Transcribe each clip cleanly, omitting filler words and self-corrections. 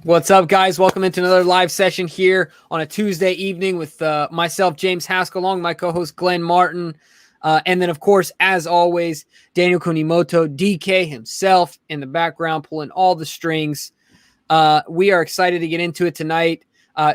What's up, guys? Welcome into another live session here on a Tuesday evening with myself, James Haskell, along my co-host Glenn Martin, and then, of course, as always, Daniel Kunimoto, DK himself in the background, pulling all the strings. We are excited to get into it tonight.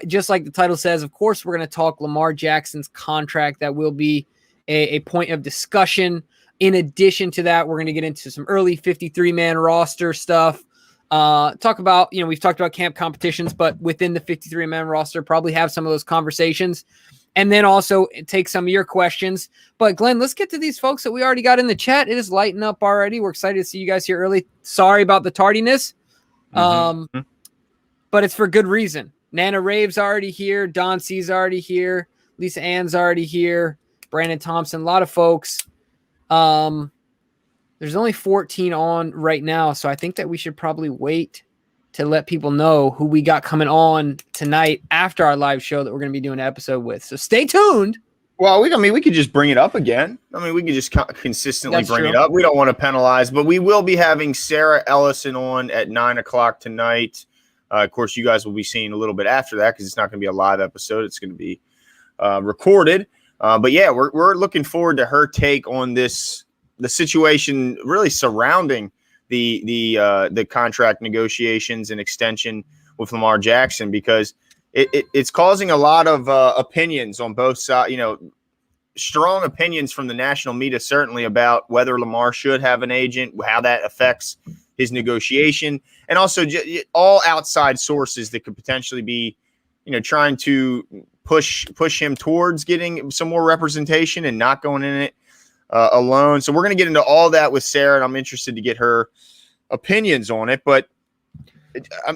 Just like the title says, of course, we're going to talk Lamar Jackson's contract. That will be a point of discussion. In addition to that, we're going to get into some early 53-man roster stuff. Talk about, we've talked about camp competitions, but within the 53-man roster, probably have some of those conversations. And then also take some of your questions. But Glenn, let's get to these folks that we already got in the chat. It is lighting up already. We're excited to see you guys here early. Sorry about the tardiness. But it's for good reason. Nana Rave's already here. Don C's already here. Lisa Ann's already here. Brandon Thompson, a lot of folks. There's only 14 on right now, so I think that we should probably wait to let people know who we got coming on tonight after our live show that we're going to be doing an episode with. So stay tuned. Well, we could just bring it up again. We could just consistently bring it up. We don't want to penalize, but we will be having Sarah Ellison on at 9 o'clock tonight. Of course, you guys will be seeing a little bit after that because it's not going to be a live episode. It's going to be recorded. But yeah, we're looking forward to her take on this. The situation really surrounding the contract negotiations and extension with Lamar Jackson, because it's causing a lot of opinions on both sides. Strong opinions from the national media, certainly, about whether Lamar should have an agent, how that affects his negotiation, and also all outside sources that could potentially be, trying to push him towards getting some more representation and not going in it alone. So we're going to get into all that with Sarah, and I'm interested to get her opinions on it. But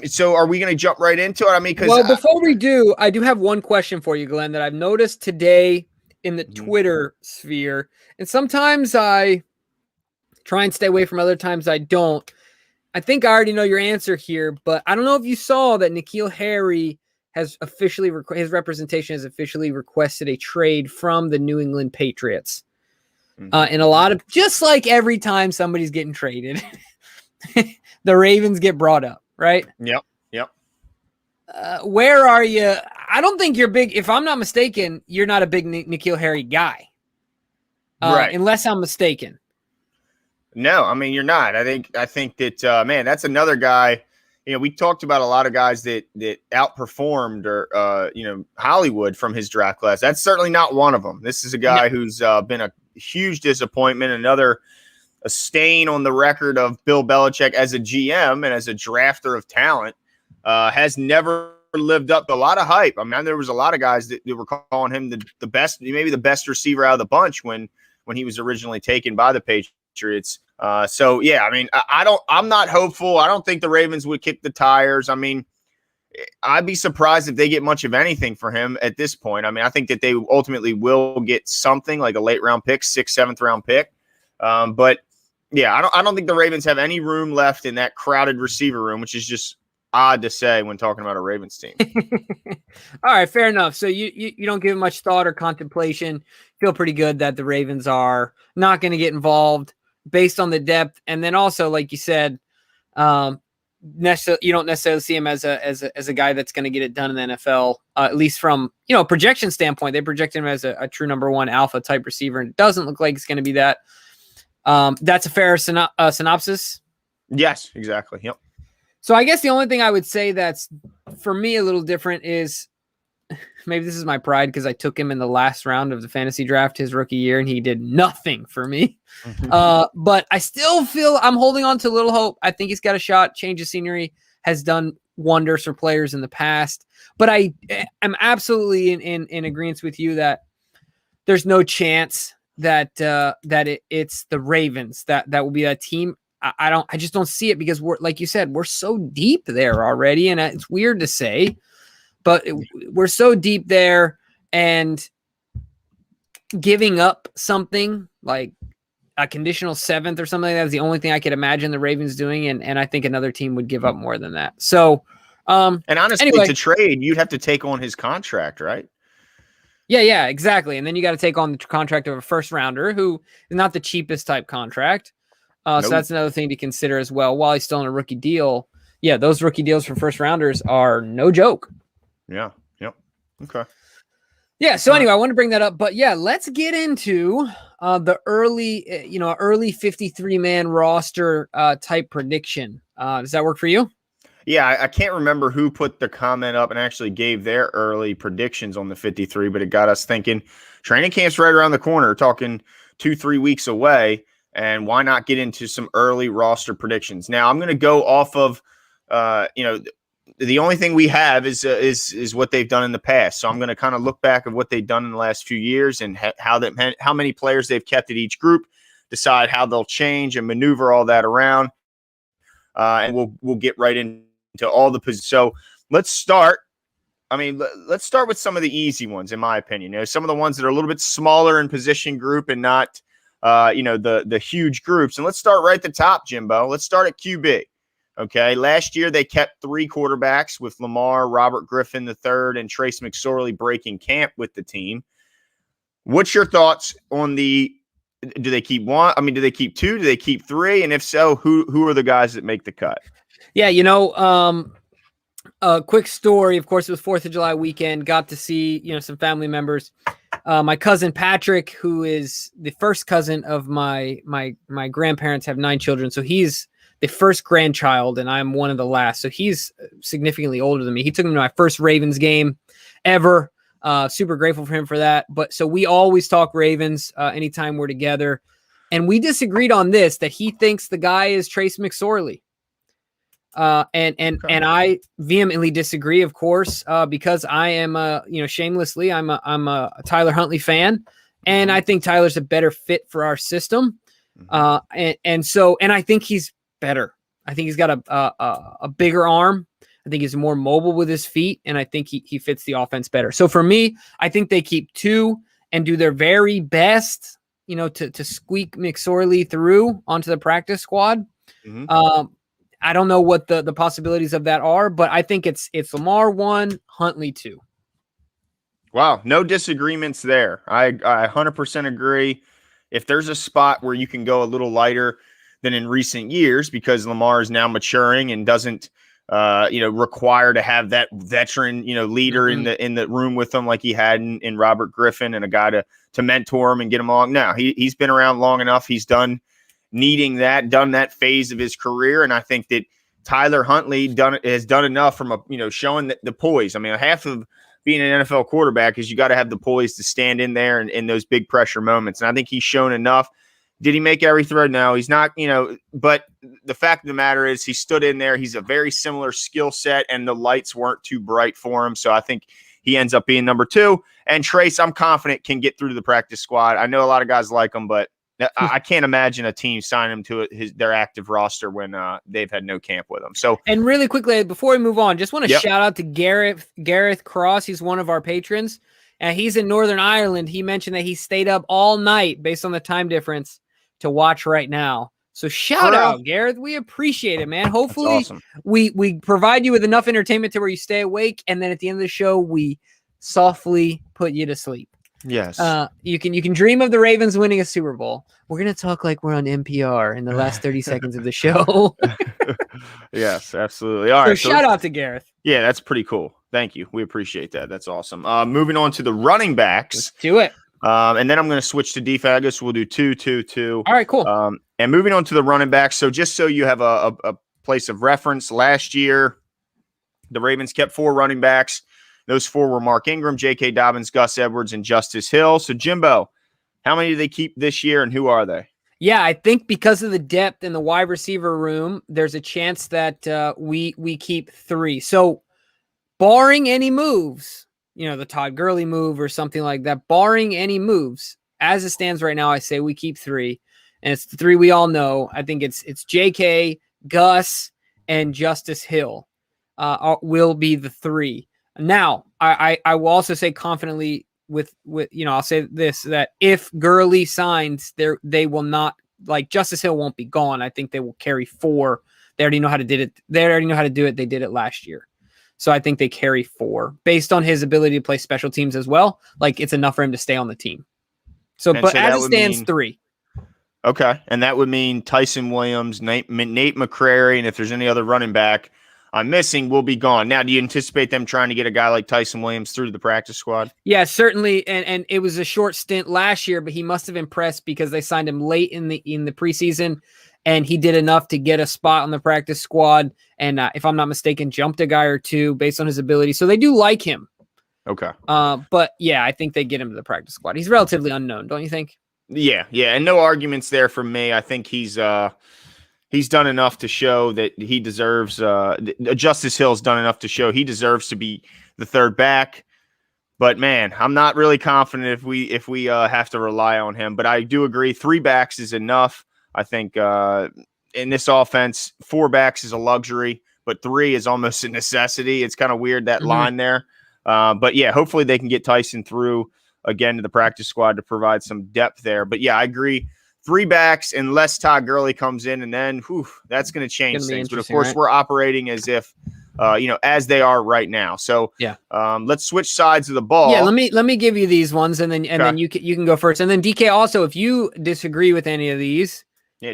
so are we going to jump right into it? Before we do, I do have one question for you, Glenn, that I've noticed today in the Twitter sphere. And sometimes I try and stay away from, other times I don't. I think I already know your answer here, but I don't know if you saw that N'Keal Harry has officially, his representation has officially requested a trade from the New England Patriots. And a lot of, just like every time somebody's getting traded, the Ravens get brought up, right? Yep. Where are you? I don't think you're big. If I'm not mistaken, you're not a big N'Keal Harry guy. Right. Unless I'm mistaken. No, you're not. I think that, man, that's another guy. We talked about a lot of guys that outperformed Hollywood from his draft class. That's certainly not one of them. This is a guy who's been a huge disappointment, a stain on the record of Bill Belichick as a GM and as a drafter of talent. Has never lived up to a lot of hype. There was a lot of guys that were calling him the best, maybe the best receiver out of the bunch when he was originally taken by the Patriots. So yeah, I'm not hopeful. I don't think the Ravens would kick the tires. I'd be surprised if they get much of anything for him at this point. I think that they ultimately will get something like a late round pick, 6th, 7th round pick. But yeah, I don't think the Ravens have any room left in that crowded receiver room, which is just odd to say when talking about a Ravens team. All right, fair enough. So you don't give much thought or contemplation. Feel pretty good that the Ravens are not going to get involved based on the depth. And then also, like you said, you don't necessarily see him as a guy that's going to get it done in the NFL, at least from, projection standpoint. They project him as a true number one alpha type receiver, and it doesn't look like it's going to be that. That's a fair synopsis. Yes, exactly. Yep. So I guess the only thing I would say that's for me a little different is, maybe this is my pride because I took him in the last round of the fantasy draft his rookie year, and he did nothing for me. But I still feel I'm holding on to a little hope. I think he's got a shot. Change of scenery has done wonders for players in the past. But I am absolutely in agreement with you that there's no chance that it's the Ravens that will be that team. I just don't see it because we're, like you said, we're so deep there already, and it's weird to say, but we're so deep there, and giving up something like a conditional 7th or something like that is the only thing I could imagine the Ravens doing, and I think another team would give up more than that. So, and honestly, anyway, to trade, you'd have to take on his contract, right? Yeah, exactly. And then you got to take on the contract of a first rounder who is not the cheapest type contract. So that's another thing to consider as well. While he's still in a rookie deal, yeah, those rookie deals for first rounders are no joke. Yeah. Yep. Okay. Yeah. So anyway, I want to bring that up, but yeah, let's get into the early 53-man roster type prediction. Does that work for you? Yeah, I can't remember who put the comment up and actually gave their early predictions on the 53, but it got us thinking training camp's right around the corner, talking 2-3 weeks away, and why not get into some early roster predictions? Now, I'm going to go off of, the only thing we have is what they've done in the past. So I'm going to kind of look back at what they've done in the last few years and how many players they've kept at each group, decide how they'll change and maneuver all that around, and we'll get right into all the positions. So let's start. Let's start with some of the easy ones, in my opinion. Some of the ones that are a little bit smaller in position group and not, the huge groups. And let's start right at the top, Jimbo. Let's start at QB. Okay. Last year, they kept 3 quarterbacks with Lamar, Robert Griffin III, and Trace McSorley breaking camp with the team. What's your thoughts on do they keep one? Do they keep 2? Do they keep 3? And if so, who are the guys that make the cut? Yeah, a quick story. Of course, it was 4th of July weekend. Got to see, some family members. My cousin Patrick, who is the first cousin of my grandparents, have 9 children. So he's the first grandchild, and I'm one of the last. So he's significantly older than me. He took me to my first Ravens game ever. Super grateful for him for that. But so we always talk Ravens anytime we're together. And we disagreed on this, that he thinks the guy is Trace McSorley. And I vehemently disagree, of course, because I am shamelessly, I'm a Tyler Huntley fan, and I think Tyler's a better fit for our system. And I think he's better. I think he's got a bigger arm. I think he's more mobile with his feet, and I think he fits the offense better. So for me, I think they keep 2 and do their very best, to squeak McSorley through onto the practice squad. I don't know what the possibilities of that are, but I think it's Lamar 1, Huntley 2. Wow, no disagreements there. I 100% agree. If there's a spot where you can go a little lighter than in recent years, because Lamar is now maturing and doesn't require to have that veteran leader in the room with him like he had in Robert Griffin, and a guy to mentor him and get him along. Now he's been around long enough. He's done that phase of his career. And I think that Tyler Huntley has done enough from showing the poise. Half of being an NFL quarterback is you got to have the poise to stand in there and in those big pressure moments. And I think he's shown enough. Did he make every throw? No, he's not, but the fact of the matter is he stood in there. He's a very similar skill set, and the lights weren't too bright for him. So I think he ends up being number 2. And Trace, I'm confident, can get through to the practice squad. I know a lot of guys like him, but I can't imagine a team sign him to their active roster when they've had no camp with him. So, and really quickly before we move on, just want to shout out to Gareth Cross. He's one of our patrons, and he's in Northern Ireland. He mentioned that he stayed up all night based on the time difference to watch right now. So shout out, Gareth. We appreciate it, man. Hopefully, awesome. we provide you with enough entertainment to where you stay awake, and then at the end of the show, we softly put you to sleep. Yes. You can dream of the Ravens winning a Super Bowl. We're going to talk like we're on NPR in the last 30 seconds of the show. Yes, absolutely. All right. So shout out to Gareth. Yeah, that's pretty cool. Thank you. We appreciate that. That's awesome. Moving on to the running backs. Let's do it. And then I'm going to switch to defense. I guess we'll do 2-2-2. All right, cool. And moving on to the running backs. So just so you have a place of reference, last year, the Ravens kept 4 running backs. Those 4 were Mark Ingram, J.K. Dobbins, Gus Edwards, and Justice Hill. So, Jimbo, how many do they keep this year, and who are they? Yeah, I think because of the depth in the wide receiver room, there's a chance that we keep 3. So, barring any moves, the Todd Gurley move or something like that, barring any moves, as it stands right now, I say we keep 3. And it's the 3 we all know. I think it's J.K., Gus, and Justice Hill will be the 3. Now, I will also say confidently with I'll say this, that if Gurley signs, they will not, like, Justice Hill won't be gone. I think they will carry 4. They already know how to do it. They did it last year. So I think they carry 4 based on his ability to play special teams as well. Like, it's enough for him to stay on the team. So as it stands, 3. Okay. And that would mean Tyson Williams, Nate McCrary, and if there's any other running back, I'm missing will be gone. Now, do you anticipate them trying to get a guy like Tyson Williams through to the practice squad? Yeah, certainly. And it was a short stint last year, but he must have impressed because they signed him late in the preseason, and he did enough to get a spot on the practice squad. And if I'm not mistaken, jumped a guy or two based on his ability. So they do like him. Okay. But yeah, I think they get him to the practice squad. He's relatively unknown, don't you think? Yeah, and no arguments there from me. I think he's done enough to show that he deserves. Justice Hill's done enough to show he deserves to be the third back. But man, I'm not really confident if we have to rely on him. But I do agree, 3 backs is enough. I think in this offense, 4 backs is a luxury, but 3 is almost a necessity. It's kind of weird that line there. But yeah, hopefully they can get Tyson through again to the practice squad to provide some depth there. But yeah, I agree. 3 backs unless Todd Gurley comes in, and then that's going to change things. But of course, we're operating as if, as they are right now. So yeah, let's switch sides of the ball. Yeah, let me give you these ones, and then you can go first. And then DK, also, if you disagree with any of these,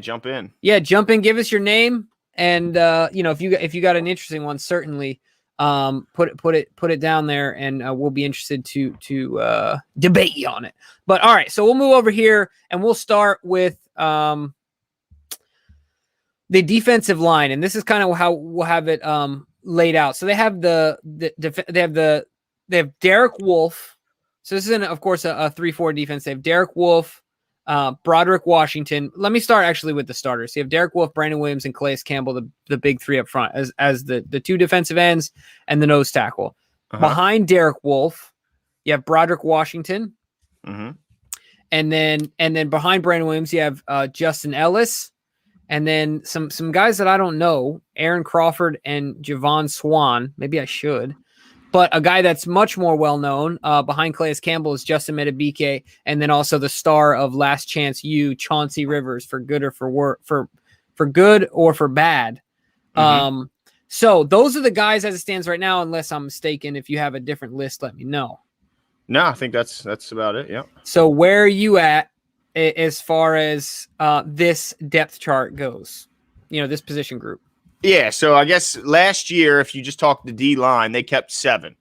jump in. Yeah, jump in. Give us your name, and if you got an interesting one, certainly put it down there, and we'll be interested to debate you on it. But all right, so we'll move over here, and we'll start with the defensive line, and this is kind of how we'll have it laid out. So they have they have Derek Wolfe. So this is of course a 3-4 defense. They have Derek Wolfe, Broderick Washington. Let me start actually with the starters. So you have Derek Wolfe, Brandon Williams, and Calais Campbell, the big 3 up front as the 2 defensive ends and the nose tackle. Behind Derek Wolfe, you have Broderick Washington. And then behind Brandon Williams, you have Justin Ellis, and then some guys that I don't know, Aaron Crawford and Javon Swan. Maybe I should. But a guy that's much more well-known behind Calais Campbell is Justin Metabike, and then also the star of Last Chance U, Chauncey Rivers, for good or for good or for bad. So those are the guys as it stands right now, unless I'm mistaken. If you have a different list, let me know. No, I think that's about it. Yeah. So where are you at as far as this depth chart goes? This position group. Yeah, so I guess last year, if you just talk the D line, they kept 7.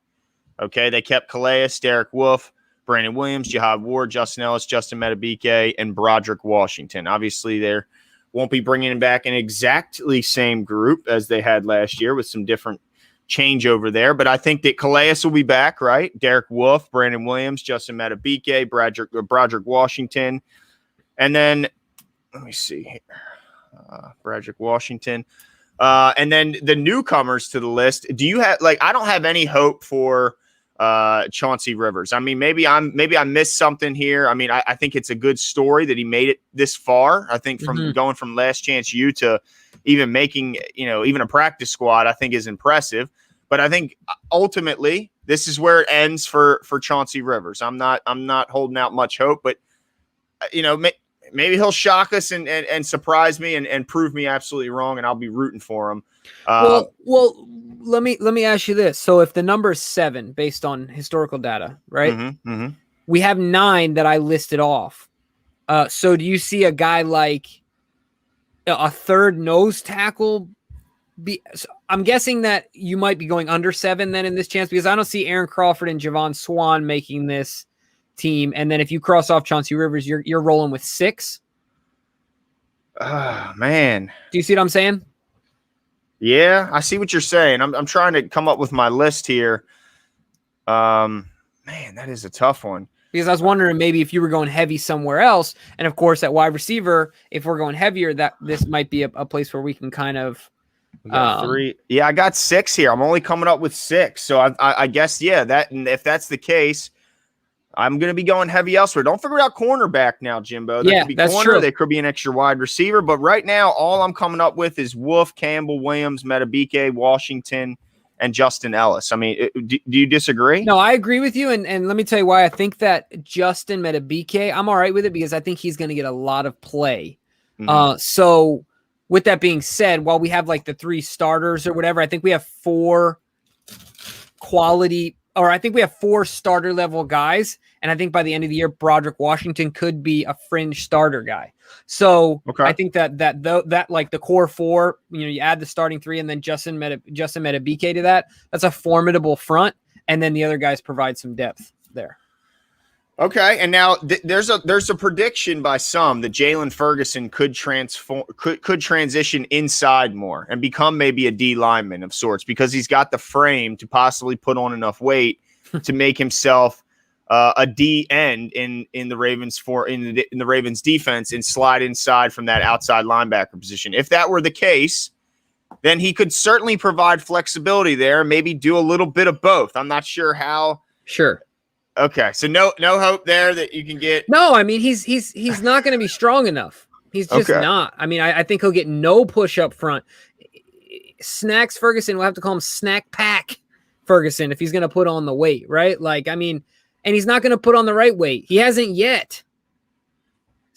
Okay, they kept Calais, Derek Wolfe, Brandon Williams, Jihad Ward, Justin Ellis, Justin Metabike, and Broderick Washington. Obviously, they won't be bringing back an exactly same group as they had last year with some different changeover there. But I think that Calais will be back, right? Derek Wolfe, Brandon Williams, Justin Metabike, Broderick Washington. And then, let me see here. Broderick Washington. And then the newcomers to the list. Do you have I don't have any hope for Chauncey Rivers. I mean, maybe I missed something here. I mean, I think it's a good story that he made it this far. I think from going from Last Chance U to even making, even a practice squad, I think is impressive. But I think ultimately this is where it ends for Chauncey Rivers. I'm not holding out much hope, but maybe he'll shock us and surprise me and prove me absolutely wrong, and I'll be rooting for him. Well, let me ask you this. So if the number is 7 based on historical data, right? We have 9 that I listed off. So do you see a guy like a third nose tackle? I'm guessing that you might be going under 7 then in this chance, because I don't see Aaron Crawford and Javon Swan making this team. And then if you cross off Chauncey Rivers, you're rolling with 6. Man. Do you see what I'm saying? Yeah, I see what you're saying. I'm trying to come up with my list here. Man, that is a tough one. Because I was wondering maybe if you were going heavy somewhere else. And of course, at wide receiver, if we're going heavier, that this might be a place where we can kind of 3. Yeah, I got 6 here. I'm only coming up with 6. So I guess, if that's the case, I'm going to be going heavy elsewhere. Don't figure out cornerback now, Jimbo. There could be that's corner. True. There could be an extra wide receiver. But right now, all I'm coming up with is Wolfe, Campbell, Williams, Metabike, Washington, and Justin Ellis. I mean, do you disagree? No, I agree with you. And let me tell you why I think that Justin Metabike, I'm all right with it because I think he's going to get a lot of play. So with that being said, while we have like the 3 starters or whatever, I think we have 4 quality I think we have 4 starter level guys. And I think by the end of the year, Broderick Washington could be a fringe starter guy. So I think that like the core 4, you add the starting 3 and then Justin Metabike to that. That's a formidable front. And then the other guys provide some depth there. Okay, and now there's a prediction by some that Jalen Ferguson could transition inside more and become maybe a D lineman of sorts because he's got the frame to possibly put on enough weight to make himself a D end in the Ravens in the Ravens defense and slide inside from that outside linebacker position. If that were the case, then he could certainly provide flexibility there, maybe do a little bit of both. I'm not sure how. Sure. Okay, so no hope there that you can get. No, I mean he's not going to be strong enough. He's just not. I mean, I think he'll get no push up front. Snacks Ferguson, we'll have to call him Snack Pack Ferguson if he's going to put on the weight, right? Like, I mean, and he's not going to put on the right weight. He hasn't yet.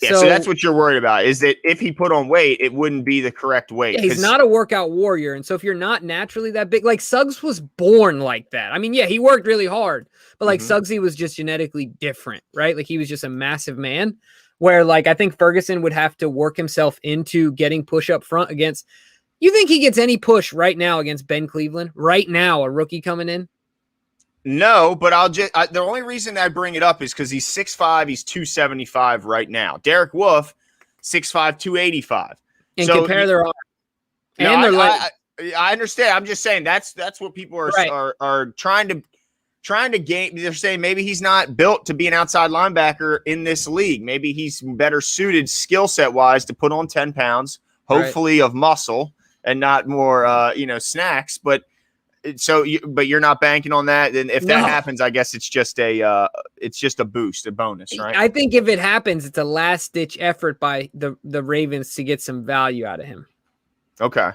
Yeah, so that's what you're worried about, is that if he put on weight, it wouldn't be the correct weight. Yeah, he's not a workout warrior. And so if you're not naturally that big, like Suggs was born like that. I mean, yeah, he worked really hard, but like Suggsy was just genetically different, right? Like he was just a massive man where like I think Ferguson would have to work himself into getting push up front against. You think he gets any push right now against Ben Cleveland? Right now, a rookie coming in? No, but the only reason I bring it up is because he's 6'5", he's 275 right now. Derek Wolfe, 6'5", 285. And so compare their arms. And they're like, I understand. I'm just saying that's what people are trying to gain. They're saying maybe he's not built to be an outside linebacker in this league. Maybe he's better suited skill set wise to put on 10 pounds, hopefully of muscle and not more, snacks. But you're not banking on that. And if that happens, I guess it's just a boost, a bonus, right? I think if it happens, it's a last ditch effort by the Ravens to get some value out of him. Okay.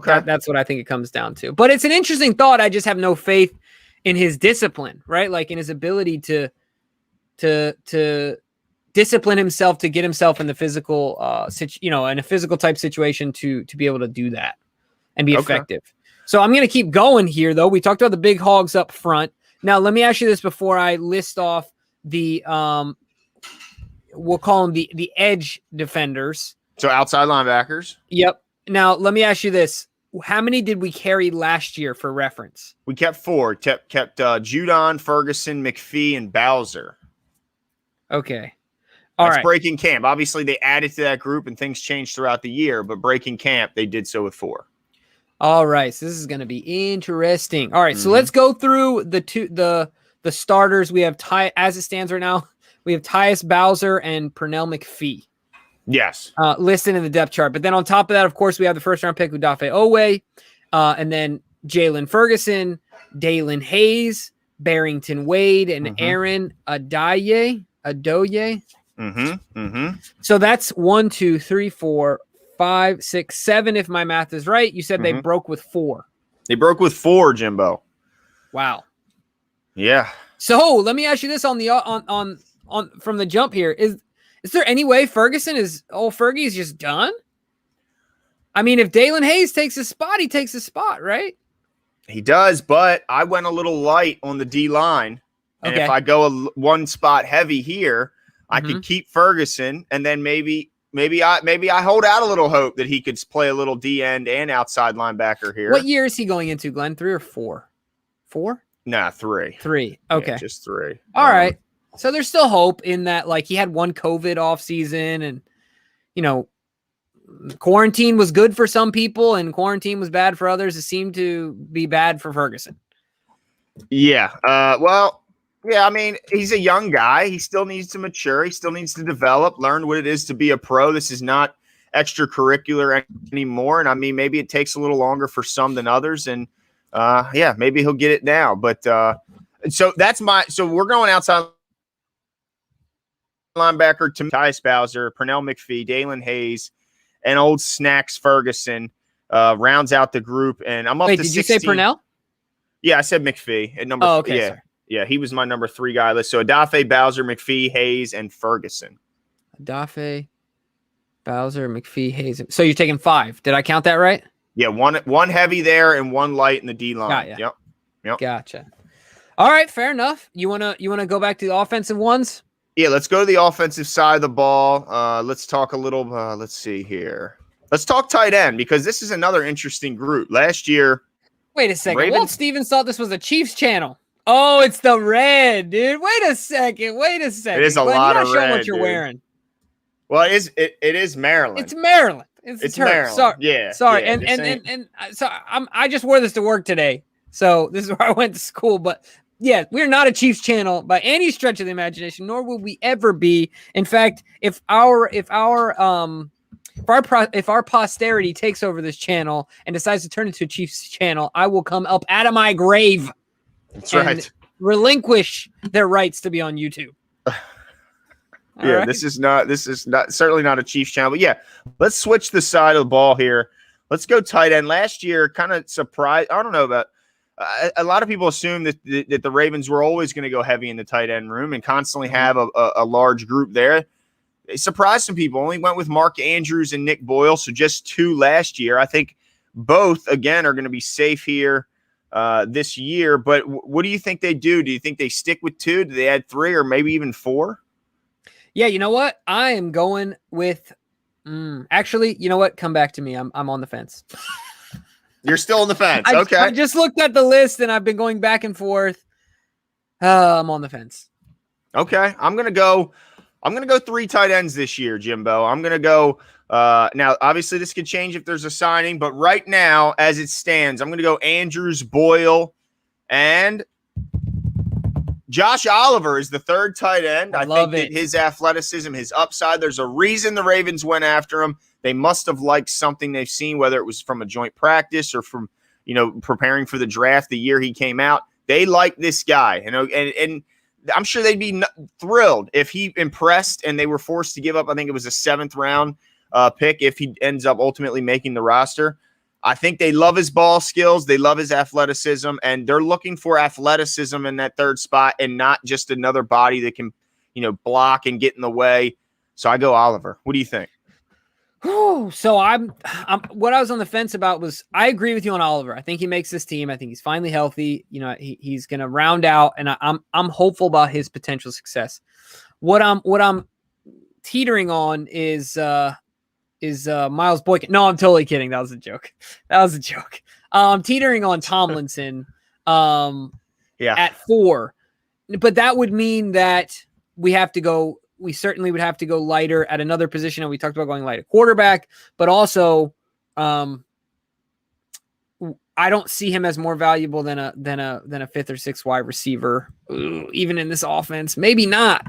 That's what I think it comes down to. But it's an interesting thought. I just have no faith in his discipline, right? Like in his ability to discipline himself to get himself in the physical, in a physical type situation to be able to do that and be effective. So I'm going to keep going here, though. We talked about the big hogs up front. Now, let me ask you this before I list off the we'll call them the edge defenders. So outside linebackers. Yep. Now, let me ask you this. How many did we carry last year for reference? We kept 4. Kept Judon, Ferguson, McPhee, and Bowser. Okay. That's breaking camp. Obviously, they added to that group and things changed throughout the year, but breaking camp, they did so with 4. All right, so this is going to be interesting. All right, so let's go through the starters. We have as it stands right now, we have Tyus Bowser and Pernell McPhee. Yes. Listed in the depth chart. But then on top of that, of course, we have the first-round pick, Udafe Owe, and then Jalen Ferguson, Dalen Hayes, Barrington Wade, and Aaron Adoye. So that's 1, 2, 3, 4, 5, 6, 7. If my math is right, you said they broke with 4. They broke with 4, Jimbo. Wow. Yeah. So let me ask you this on the on from the jump here. Is there any way Fergie's just done? I mean, if Dalen Hayes takes his spot, he takes his spot, right? He does, but I went a little light on the D line. And if I go one spot heavy here, I could keep Ferguson, and then maybe I hold out a little hope that he could play a little D end and outside linebacker here. What year is he going into, Glenn? 3 or 4? 4? Nah, 3. 3. Okay. Yeah, just 3. All right. So there's still hope in that. Like he had one COVID off season, and quarantine was good for some people and quarantine was bad for others. It seemed to be bad for Ferguson. Yeah. Yeah, I mean, he's a young guy. He still needs to mature. He still needs to develop, learn what it is to be a pro. This is not extracurricular anymore. And I mean, maybe it takes a little longer for some than others. And maybe he'll get it now. But so we're going outside linebacker to Tyus Bowser, Pernell McPhee, Dalen Hayes, and old Snacks Ferguson rounds out the group. And I'm up to 16. Did you say Pernell? Yeah, I said McPhee at number 4. Okay, yeah. Sorry. Yeah, he was my number 3 guy list. So Udafe, Bowser, McPhee, Hayes, and Ferguson. Udafe, Bowser, McPhee, Hayes. So you're taking 5. Did I count that right? Yeah, one heavy there and one light in the D line. Got ya. Yep. Gotcha. All right, fair enough. You wanna go back to the offensive ones? Yeah, let's go to the offensive side of the ball. Let's talk a little. Let's see here. Let's talk tight end because this is another interesting group. Last year, wait a second. Walt Stevens thought this was a Chiefs channel. Oh, it's the red, dude. Wait a second. It is a lot of red. You're not showing what you're wearing. Well, it is Maryland. It's Maryland. It's Maryland. Sorry. Yeah. Sorry. Yeah, and so I just wore this to work today. So this is where I went to school. But yeah, we're not a Chiefs channel by any stretch of the imagination, nor will we ever be. In fact, if our posterity takes over this channel and decides to turn into a Chiefs channel, I will come up out of my grave. That's right. Relinquish their rights to be on YouTube. Yeah, right. This is not certainly not a Chiefs channel, but yeah, let's switch the side of the ball here. Let's go tight end. Last year, kind of surprised. I don't know about a lot of people assume that the Ravens were always going to go heavy in the tight end room and constantly have a large group there. They surprised some people. Only went with Mark Andrews and Nick Boyle, so just 2 last year. I think both again are going to be safe here this year. But what do you think they do? Do you think they stick with 2? Do they add 3 or maybe even 4? Yeah, you know what? I am going with actually, you know what? Come back to me. I'm on the fence. You're still on the fence. Okay. I just looked at the list and I've been going back and forth. I'm on the fence. Okay. I'm gonna go 3 tight ends this year, Jimbo. I'm gonna go now obviously this could change if there's a signing, but right now, as it stands, I'm gonna go Andrews, Boyle, and Josh Oliver is the 3rd tight end. I think that his athleticism, his upside, there's a reason the Ravens went after him. They must have liked something they've seen, whether it was from a joint practice or from, preparing for the draft the year he came out. They like this guy, and I'm sure they'd be thrilled if he impressed and they were forced to give up, I think it was a 7th round pick if he ends up ultimately making the roster. I think they love his ball skills. They love his athleticism, and they're looking for athleticism in that 3rd spot and not just another body that can, block and get in the way. So I go Oliver. What do you think? So I'm what I was on the fence about was I agree with you on Oliver. I think he makes this team. I think he's finally healthy. He's going to round out, and I'm hopeful about his potential success. What I'm teetering on is Miles Boykin. No, I'm totally kidding. That was a joke. I'm teetering on Tomlinson at 4. But that would mean that we certainly would have to go lighter at another position. And we talked about going light at quarterback, but also I don't see him as more valuable than a 5th or 6th wide receiver, even in this offense. Maybe not.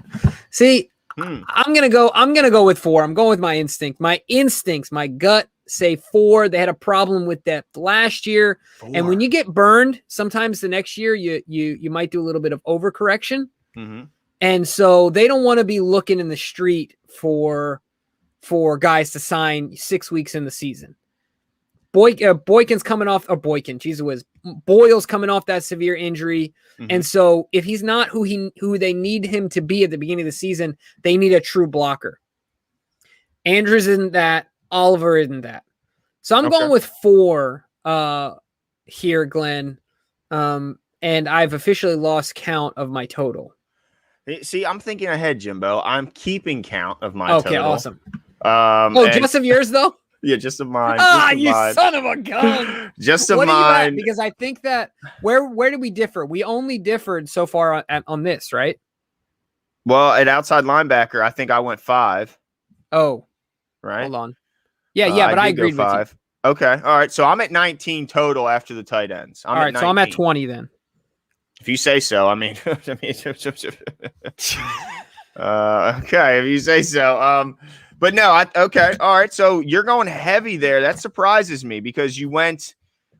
See, I'm gonna go with 4. I'm going with my instinct. My gut say 4. They had a problem with that last year. 4. And when you get burned, sometimes the next year you might do a little bit of overcorrection. Mm-hmm. And so they don't want to be looking in the street for guys to sign 6 weeks in the season. Boykin's coming off, or Boykin, geez whiz. Boyle's coming off that severe injury. Mm-hmm. And so if he's not who they need him to be at the beginning of the season, they need a true blocker. Andrews isn't that. Oliver isn't that. So I'm going with 4 here, Glenn. And I've officially lost count of my total. See, I'm thinking ahead, Jimbo. I'm keeping count of my total. Okay, awesome. Just of yours, though? Yeah, just of mine. Son of a gun. Just of mine. Because I think that where did we differ? We only differed so far on this, right? Well, at outside linebacker, I think I went 5. Oh. Right? Hold on. Yeah, but I agreed with 5. You. Okay. All right. So I'm at 19 total after the tight ends. All right, so I'm at 20 then. If you say so, okay, if you say so. But no, okay, all right. So you're going heavy there. That surprises me because you went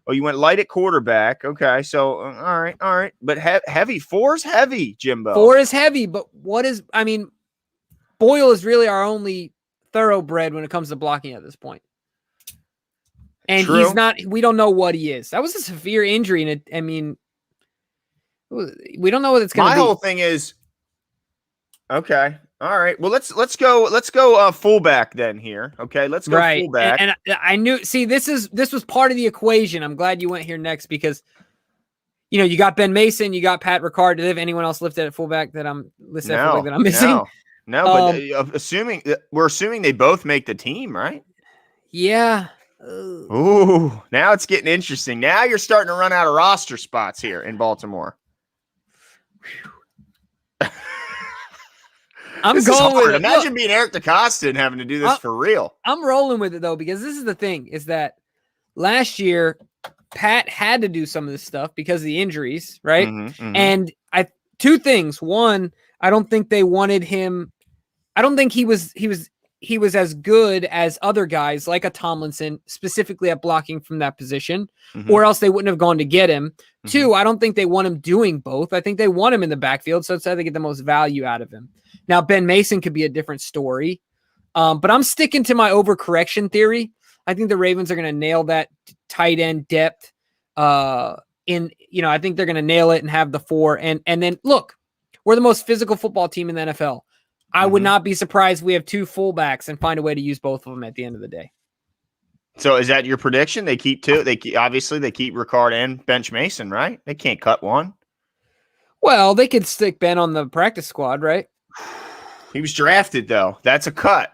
light at quarterback. Okay, so all right. But heavy, 4's heavy, Jimbo. 4 is heavy, but Boyle is really our only thoroughbred when it comes to blocking at this point. And True. He's not. We don't know what he is. That was a severe injury, and we don't know what it's going to be. My whole thing is, okay, all right. Well, let's go fullback then here. Okay, let's go fullback. And I knew. See, this was part of the equation. I'm glad you went here next because you got Ben Mason, you got Pat Ricard. Do they have anyone else listed at fullback that I'm missing? No, but we're assuming they both make the team, right? Yeah. Ooh, now it's getting interesting. Now you're starting to run out of roster spots here in Baltimore. I'm going with it. Imagine being Eric DeCosta and having to do this for real. I'm rolling with it though, because this is the thing: is that last year Pat had to do some of this stuff because of the injuries, right? And two things. One, I don't think they wanted him. I don't think he was as good as other guys like a Tomlinson, specifically at blocking from that position, or else they wouldn't have gone to get him. Two, I don't think they want him doing both. I think they want him in the backfield, so it's how they get the most value out of him. Now, Ben Mason could be a different story, but I'm sticking to my overcorrection theory. I think the Ravens are going to nail that tight end depth. I think they're going to nail it and have the 4. And then, look, we're the most physical football team in the NFL. I would not be surprised if we have 2 fullbacks and find a way to use both of them at the end of the day. So is that your prediction? They keep 2. They keep Ricard and bench Mason, right? They can't cut one. Well, they could stick Ben on the practice squad, right? He was drafted, though. That's a cut.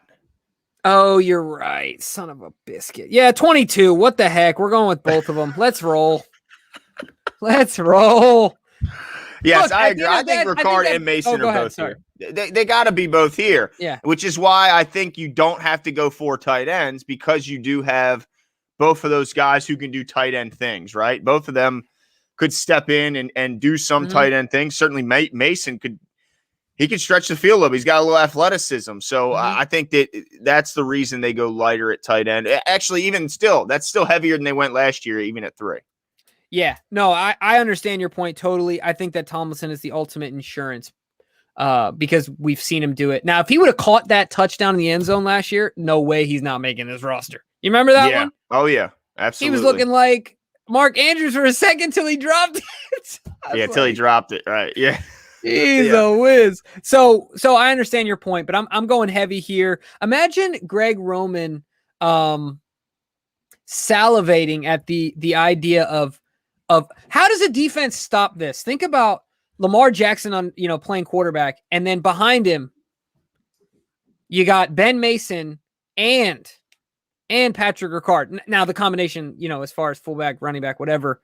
Oh, you're right. Son of a biscuit. Yeah, 22. What the heck? We're going with both of them. Let's roll. Let's roll. Yes, look, I agree. I think Ricard and Mason are both here. They got to be both here. Yeah. Which is why I think you don't have to go 4 tight ends, because you do have both of those guys who can do tight end things, right? Both of them could step in and do some tight end things. Certainly Mason could. He can stretch the field up. He's got a little athleticism. So I think that's the reason they go lighter at tight end. Actually, even still, that's still heavier than they went last year, even at 3. Yeah. No, I understand your point totally. I think that Tomlinson is the ultimate insurance because we've seen him do it. Now, if he would have caught that touchdown in the end zone last year, no way he's not making this roster. You remember that one? Oh, yeah. Absolutely. He was looking like Mark Andrews for a second till he dropped it. Till he dropped it. Right. Yeah. He's a whiz. So I understand your point, but I'm going heavy here. Imagine Greg Roman salivating at the idea of how does a defense stop this? Think about Lamar Jackson on playing quarterback, and then behind him you got Ben Mason and Patrick Ricard. Now the combination, as far as fullback, running back, whatever,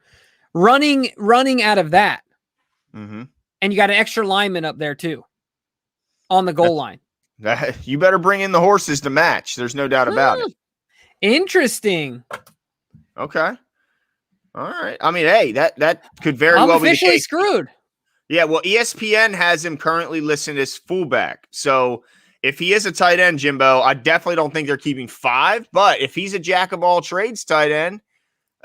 running out of that. And you got an extra lineman up there too on the goal line. You better bring in the horses to match. There's no doubt about it. Interesting. Okay. All right. I mean, hey, that could very well be the officially case. Screwed. Yeah, well, ESPN has him currently listed as fullback. So if he is a tight end, Jimbo, I definitely don't think they're keeping 5. But if he's a jack of all trades tight end,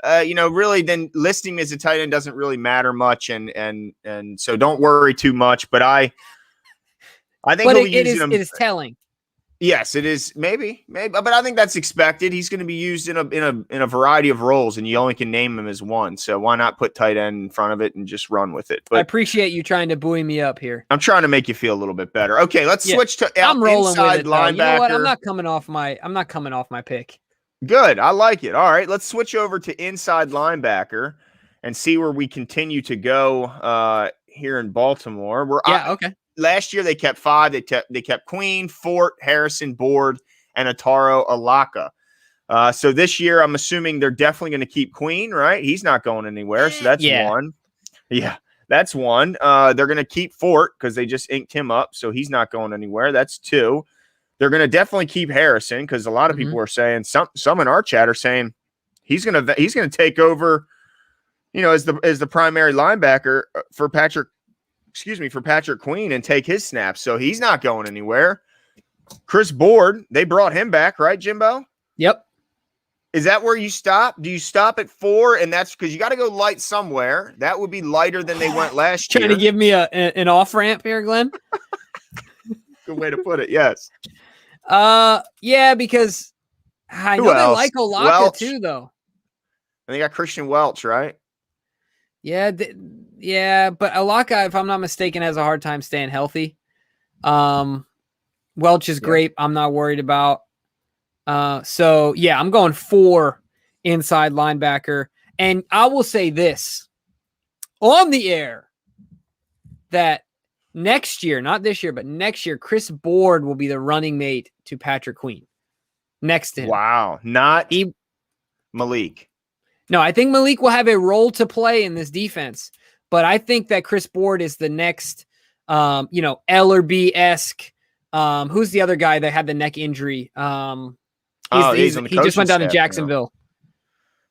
really then listing him as a tight end doesn't really matter much. And so don't worry too much. But I think he'll be using him. It is telling. Yes, it is. Maybe, but I think that's expected. He's going to be used in a variety of roles, and you only can name him as one. So why not put tight end in front of it and just run with it? But I appreciate you trying to buoy me up here. I'm trying to make you feel a little bit better. Okay, let's switch to I'm rolling inside with it, linebacker. You know what? I'm not coming off my pick. Good, I like it. All right, let's switch over to inside linebacker and see where we continue to go here in Baltimore. Okay. Last year they kept 5. They kept Queen, Fort, Harrison, Board, and Ataro Alaka. So this year I'm assuming they're definitely going to keep Queen, right? He's not going anywhere, so that's one. Yeah, that's one. They're going to keep Fort because they just inked him up, so he's not going anywhere. That's 2. They're going to definitely keep Harrison because a lot of people are saying some in our chat are saying he's going to take over, as the primary linebacker for Patrick Queen and take his snaps. So he's not going anywhere. Chris Board, they brought him back, right, Jimbo? Yep. Is that where you stop? Do you stop at 4? And that's because you got to go light somewhere. That would be lighter than they went last year. Trying to give me an off ramp here, Glenn. Good way to put it. Yes. Yeah, because I know they like Olaka too, though. And they got Christian Welch, right? Yeah, but Alaka, if I'm not mistaken, has a hard time staying healthy. Welch is great. I'm not worried about. So yeah, I'm going 4 inside linebacker. And I will say this. on the air that next year, not this year, but next year, Chris Board will be the running mate to Patrick Queen next to him. Wow. Not Malik. No, I think Malik will have a role to play in this defense, but I think that Chris Board is the next, Ellerby-esque. Who's the other guy that had the neck injury? He's on the he just went down to Jacksonville.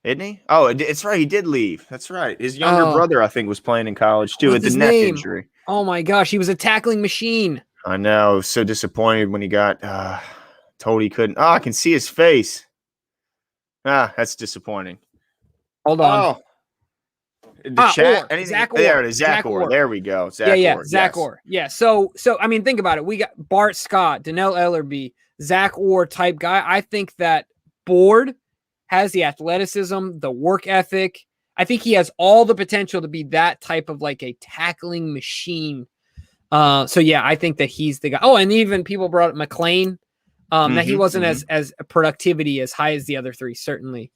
Isn't he? Oh, it's right. He did leave. That's right. His younger brother, I think, was playing in college too with the neck injury. Oh my gosh, he was a tackling machine. I know. I was so disappointed when he got told he couldn't. Oh, I can see his face. That's disappointing. Hold on. The chat. Zach Orr. There it is. Zach Orr. There we go. Zach Orr. Zach Orr. Yeah. So I mean, think about it. We got Bart Scott, Donnell Ellerby, Zach Orr type guy. I think that Board has the athleticism, the work ethic. I think he has all the potential to be that type of like a tackling machine. So yeah, I think that he's the guy. Oh, and even people brought up McLean. That he wasn't as productivity as high as the other three, certainly,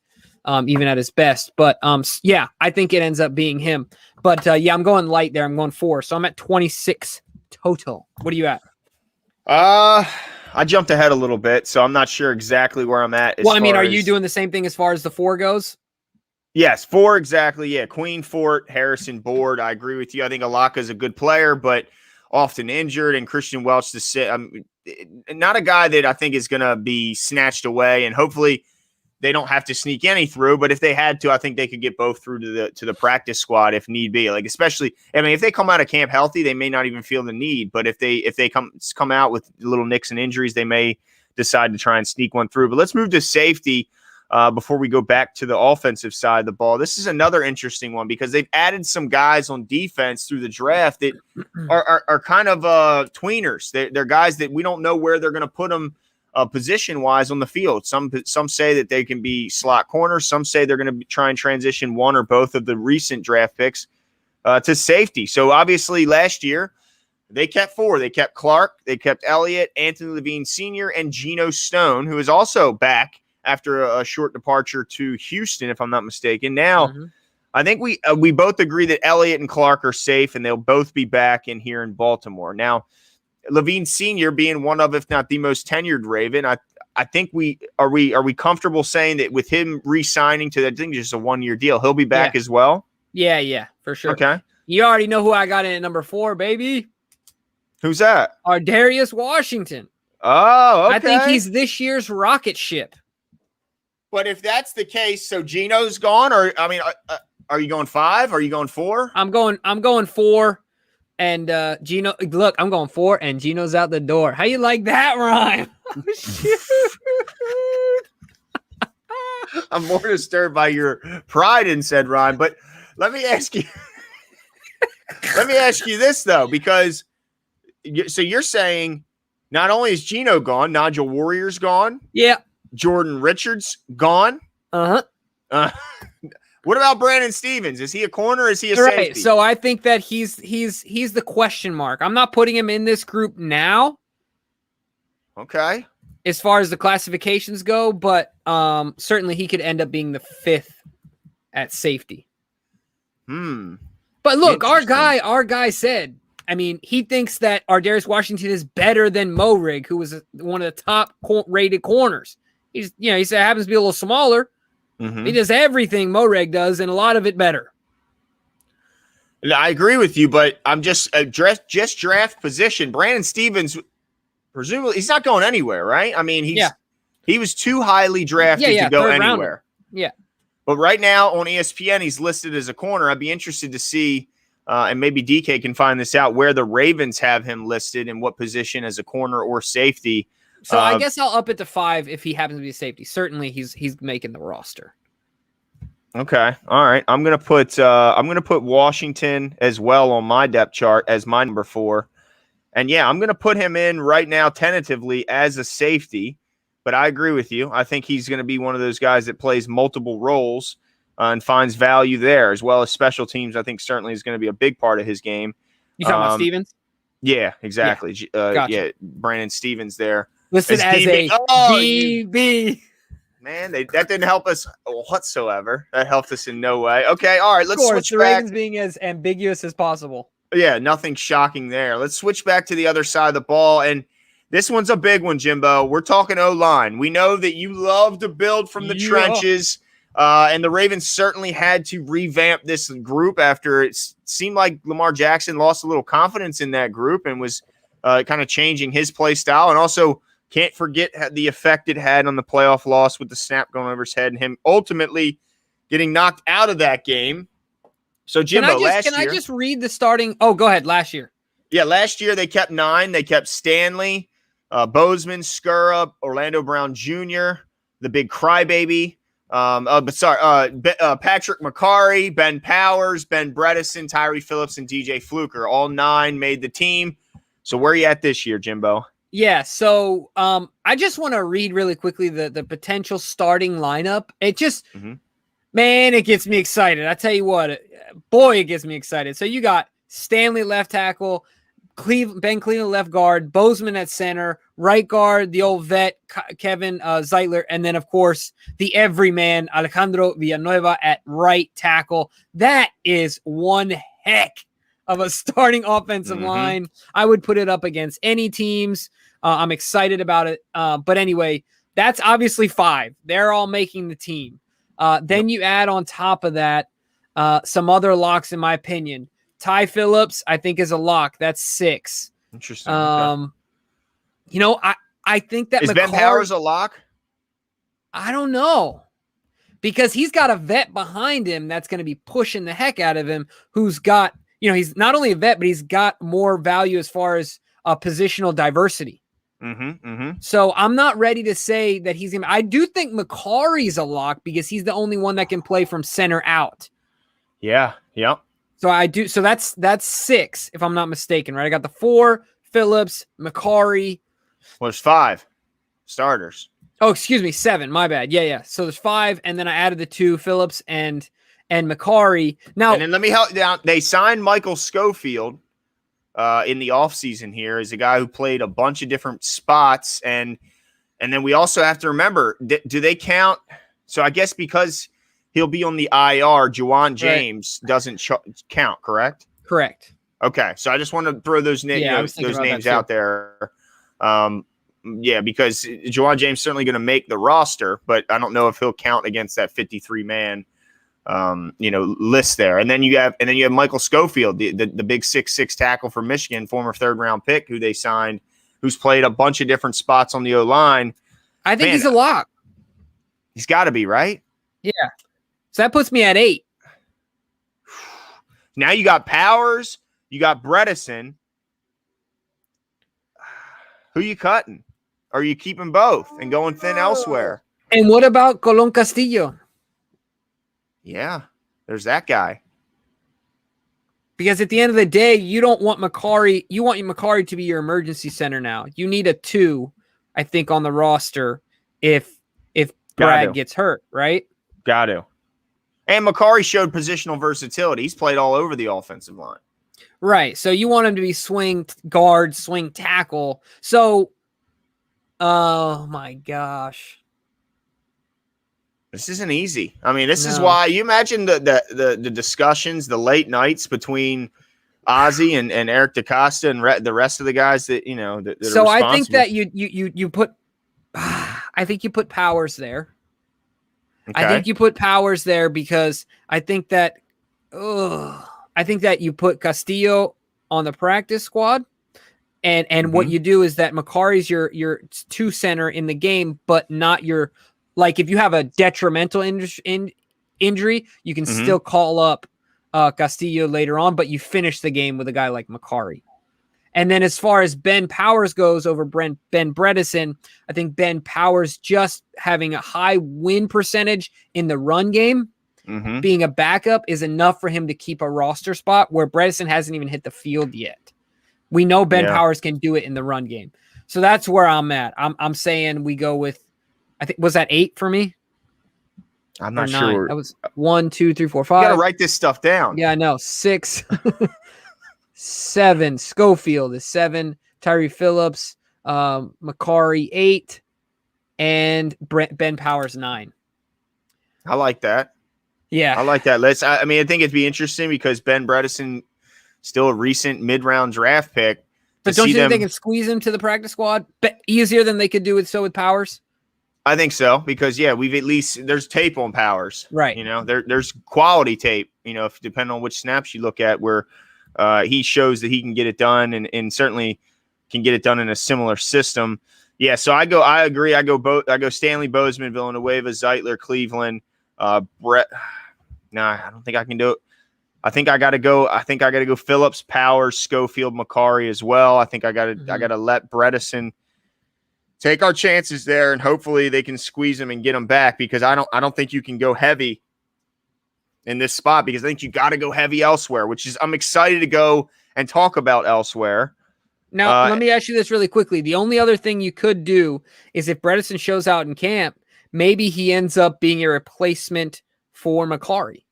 even at his best. But yeah, I think it ends up being him. But yeah, I'm going light there. I'm going 4. So I'm at 26 total. What are you at? I jumped ahead a little bit, so I'm not sure exactly where I'm at. Well, I mean, are you doing the same thing as far as the 4 goes? Yes, 4 exactly. Yeah, Queen, Fort, Harrison, Board. I agree with you. I think Alaka is a good player, but often injured, and Christian Welch to sit. Not a guy that I think is going to be snatched away, and hopefully they don't have to sneak any through. But if they had to, I think they could get both through to the practice squad if need be. Like especially, I mean, if they come out of camp healthy, they may not even feel the need. But if they come out with little nicks and injuries, they may decide to try and sneak one through. But let's move to safety. Before we go back to the offensive side of the ball. This is another interesting one because they've added some guys on defense through the draft that are kind of tweeners. They're guys that we don't know where they're going to put them position-wise on the field. Some say that they can be slot corners. Some say they're going to try and transition one or both of the recent draft picks to safety. So obviously last year they kept 4. They kept Clark, they kept Elliott, Anthony Levine Sr., and Geno Stone, who is also back after a short departure to Houston, if I'm not mistaken. Now, I think we both agree that Elliott and Clark are safe, and they'll both be back in here in Baltimore. Now, Levine Sr. being one of, if not the most tenured Raven, I think we comfortable saying that with him re-signing to that thing, just a 1-year deal, he'll be back as well? Yeah, for sure. Okay. You already know who I got in at number 4, baby. Who's that? Darius Washington. Oh, okay. I think he's this year's rocket ship. But if that's the case, so Geno's gone, or I mean, are you going 5? Are you going 4? I'm going 4, and Geno. Look, I'm going 4, and Geno's out the door. How you like that rhyme? I'm more disturbed by your pride in said rhyme. But let me ask you. Let me ask you this though, because so you're saying not only is Geno gone, Nigel Warrior's gone. Yeah. Jordan Richards gone. What about Brandon Stevens? Is he a corner? Or is he a safety? Right. So I think that he's the question mark. I'm not putting him in this group now. Okay. As far as the classifications go, but certainly he could end up being the 5th at safety. But look, our guy said, I mean, he thinks that Darius Washington is better than Morig, who was one of the top rated corners. He said it happens to be a little smaller. He does everything Morig does, and a lot of it better. I agree with you, but I'm just draft position. Brandon Stevens, presumably, he's not going anywhere, right? I mean, he was too highly drafted to go anywhere. Rounder. Yeah. But right now on ESPN, he's listed as a corner. I'd be interested to see, and maybe DK can find this out, where the Ravens have him listed and what position as a corner or safety. So I guess I'll up it to 5 if he happens to be a safety. Certainly, he's making the roster. Okay, all right. I'm gonna put Washington as well on my depth chart as my number 4, and yeah, I'm gonna put him in right now tentatively as a safety. But I agree with you. I think he's gonna be one of those guys that plays multiple roles and finds value there, as well as special teams. I think certainly is going to be a big part of his game. You talking about Stevens? Yeah, exactly. Gotcha. Yeah, Brandon Stevens there. Listed as a DB. Man, that didn't help us whatsoever. That helped us in no way. Okay, all right, let's switch the back. Ravens being as ambiguous as possible. Yeah, nothing shocking there. Let's switch back to the other side of the ball, and this one's a big one, Jimbo. We're talking O-line. We know that you love to build from the trenches, and the Ravens certainly had to revamp this group after it seemed like Lamar Jackson lost a little confidence in that group and was kind of changing his play style. And also can't forget the effect it had on the playoff loss with the snap going over his head and him ultimately getting knocked out of that game. So, Jimbo, can I just read the starting? Oh, go ahead. Last year. Yeah, last year they kept 9. They kept Stanley, Bozeman, Scurrup, Orlando Brown Jr., the big crybaby. Patrick McCarry, Ben Powers, Ben Bredesen, Tyree Phillips, and DJ Fluker. All 9 made the team. So where are you at this year, Jimbo? Yeah, so I just want to read really quickly the potential starting lineup. It just, man, it gets me excited. I tell you what, boy, it gets me excited. So you got Stanley left tackle, Ben Cleveland left guard, Bozeman at center, right guard, the old vet, Kevin Zeitler, and then, of course, the everyman, Alejandro Villanueva at right tackle. That is one heck of a starting offensive line. I would put it up against any teams. I'm excited about it. But anyway, that's obviously 5. They're all making the team. Then you add on top of that some other locks, in my opinion. Ty Phillips, I think, is a lock. That's 6. Interesting. Okay. You know, I think that is Ben Powers a lock? I don't know. Because he's got a vet behind him that's going to be pushing the heck out of him, who's got, you know, he's not only a vet, but he's got more value as far as positional diversity. So I'm not ready to say that he's going to. I do think McCarry's a lock because he's the only one that can play from center out. Yeah. Yep. So I do. So that's 6, if I'm not mistaken, right? I got the 4, Phillips, McCarry. Well, there's 5 starters. Oh, excuse me, 7. My bad. Yeah. So there's 5, and then I added the 2, Phillips and McCarry. Now, and then let me help down. They signed Michael Schofield in the offseason here as a guy who played a bunch of different spots. And then we also have to remember, do they count? So I guess because he'll be on the IR, Juwan James doesn't count, correct? Correct. Okay. So I just want to throw those, those names out there. Because Juwan James certainly going to make the roster, but I don't know if he'll count against that 53-man list there. And then you have Michael Schofield, the big 6'6" tackle from Michigan, former 3rd-round pick who they signed, who's played a bunch of different spots on the O-line. I think he's a lock. He's got to be, right? Yeah. So that puts me at 8. Now you got Powers, you got Bredesen. Who you cutting? Are you keeping both and going thin elsewhere? And what about Colon Castillo? Yeah, there's that guy. Because at the end of the day, you don't want McCarry. You want McCarry to be your emergency center now. You need a 2, I think, on the roster if Brad gets hurt, right? Got to. And McCarry showed positional versatility. He's played all over the offensive line. Right. So you want him to be swing guard, swing tackle. So, oh my gosh. This isn't easy. I mean, this is why you imagine the discussions, the late nights between Ozzie and Eric DaCosta and the rest of the guys that, that so are I think that you put, I think you put Powers there. Okay. I think you put Powers there because I think that you put Castillo on the practice squad, and what you do is that McCarry's your 2 center in the game, but not your, like, if you have a detrimental injury, you can still call up Castillo later on, but you finish the game with a guy like McCarry. And then as far as Ben Powers goes over Ben Bredesen, I think Ben Powers just having a high win percentage in the run game, being a backup, is enough for him to keep a roster spot where Bredesen hasn't even hit the field yet. We know Ben Powers can do it in the run game. So that's where I'm at. I'm saying we go with, I think, was that 8 for me? I'm not sure. That was 1, 2, 3, 4, 5. You got to write this stuff down. Yeah, I know. 6. 7. Schofield is 7. Tyree Phillips, McCarry 8, and Ben Powers 9. I like that. Yeah. I like that. I think it'd be interesting because Ben Bredesen, still a recent mid-round draft pick. But don't you think they can squeeze him to the practice squad easier than they could do with Powers? I think so because we've at least there's tape on Powers, right? There's quality tape, if depending on which snaps you look at, where he shows that he can get it done and certainly can get it done in a similar system. Yeah, so I agree. I go Stanley Bozeman, Villanueva, Zeitler, Cleveland, Brett. No, I don't think I can do it. I think I got to go Phillips, Powers, Schofield, Macari as well. I think I got to let Bredesen take our chances there, and hopefully they can squeeze him and get him back because I don't think you can go heavy in this spot because I think you got to go heavy elsewhere, which is I'm excited to go and talk about elsewhere. Now, let me ask you this really quickly. The only other thing you could do is if Bredesen shows out in camp, maybe he ends up being a replacement for Macari,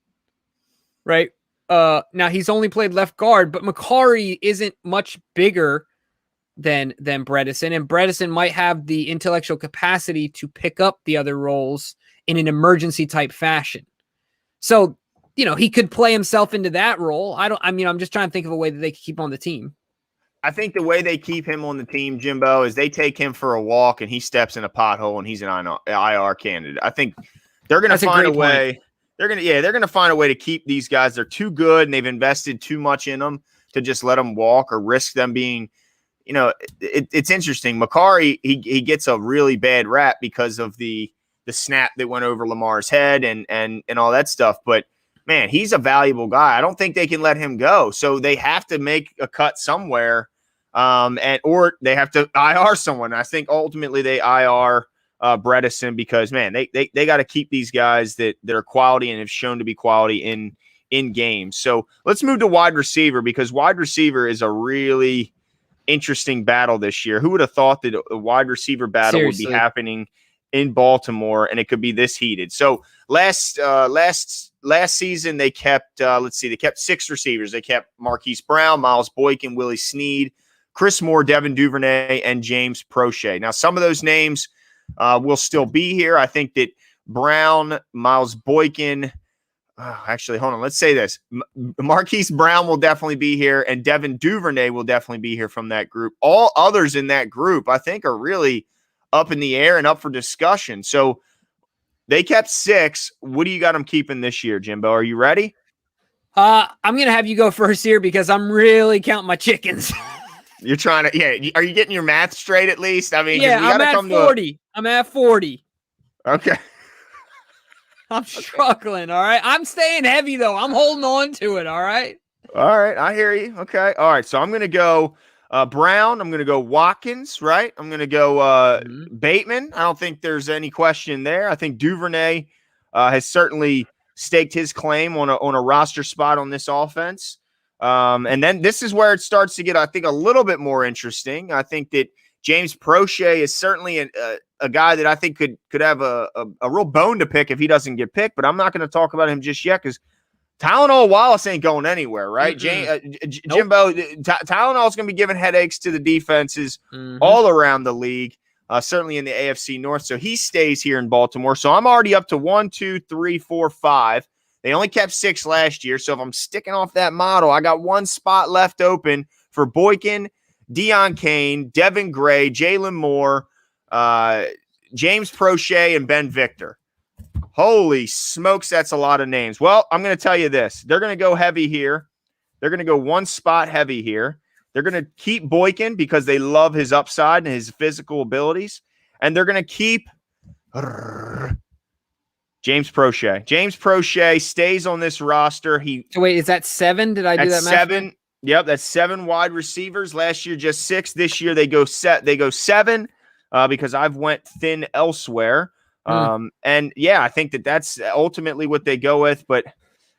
right? Now he's only played left guard, but Macari isn't much bigger than Bredesen, and Bredesen might have the intellectual capacity to pick up the other roles in an emergency type fashion. So, he could play himself into that role. I'm just trying to think of a way that they could keep on the team. I think the way they keep him on the team, Jimbo, is they take him for a walk and he steps in a pothole and he's an IR candidate. I think they're going to find a way. Point. They're going to find a way to keep these guys. They're too good and they've invested too much in them to just let them walk or risk them being, it's interesting. Macari, he gets a really bad rap because of the snap that went over Lamar's head and all that stuff. But man, he's a valuable guy. I don't think they can let him go. So they have to make a cut somewhere, or they have to IR someone. I think ultimately they IR Bredesen because, man, they got to keep these guys that are quality and have shown to be quality in games. So let's move to wide receiver because wide receiver is a really interesting battle this year. Who would have thought that a wide receiver battle would be happening in Baltimore and it could be this heated? So last season they kept they kept 6 receivers. They kept Marquise Brown, Miles Boykin, Willie Snead, Chris Moore, Devin Duvernay, and James Prochet. Now some of those names will still be here. I think that Brown, Miles Boykin, actually, hold on. Let's say this. Marquise Brown will definitely be here, and Devin Duvernay will definitely be here from that group. All others in that group, I think, are really up in the air and up for discussion. So they kept 6. What do you got them keeping this year, Jimbo? Are you ready? I'm going to have you go first here because I'm really counting my chickens. You're trying to, are you getting your math straight at least? I mean, I'm at 40. I'm at 40. Okay. I'm struggling, all right? I'm staying heavy, though. I'm holding on to it, all right? All right, I hear you. Okay. All right, so I'm going to go Brown. I'm going to go Watkins, right? I'm going to go Bateman. I don't think there's any question there. I think Duvernay has certainly staked his claim on a roster spot on this offense. And then this is where it starts to get, I think, a little bit more interesting. I think that James Prochet is certainly a guy that I think could have a real bone to pick if he doesn't get picked, but I'm not going to talk about him just yet because Tylenol Wallace ain't going anywhere, right? Jimbo, Tylenol is going to be giving headaches to the defenses all around the league, certainly in the AFC North. So he stays here in Baltimore. So I'm already up to 1, 2, 3, 4, 5. They only kept 6 last year. So if I'm sticking off that model, I got 1 spot left open for Boykin, Deion Kane, Devin Gray, Jalen Moore, James Prochet, and Ben Victor. Holy smokes, that's a lot of names. Well, I'm going to tell you this. They're going to go heavy here. They're going to go 1 spot heavy here. They're going to keep Boykin because they love his upside and his physical abilities. And they're going to keep James Prochet. James Prochet stays on this roster. So wait, is that 7? Did I do that math? 7. Yep, that's 7 wide receivers. Last year, just 6. This year, they go 7 because I've went thin elsewhere. And yeah, I think that's ultimately what they go with. But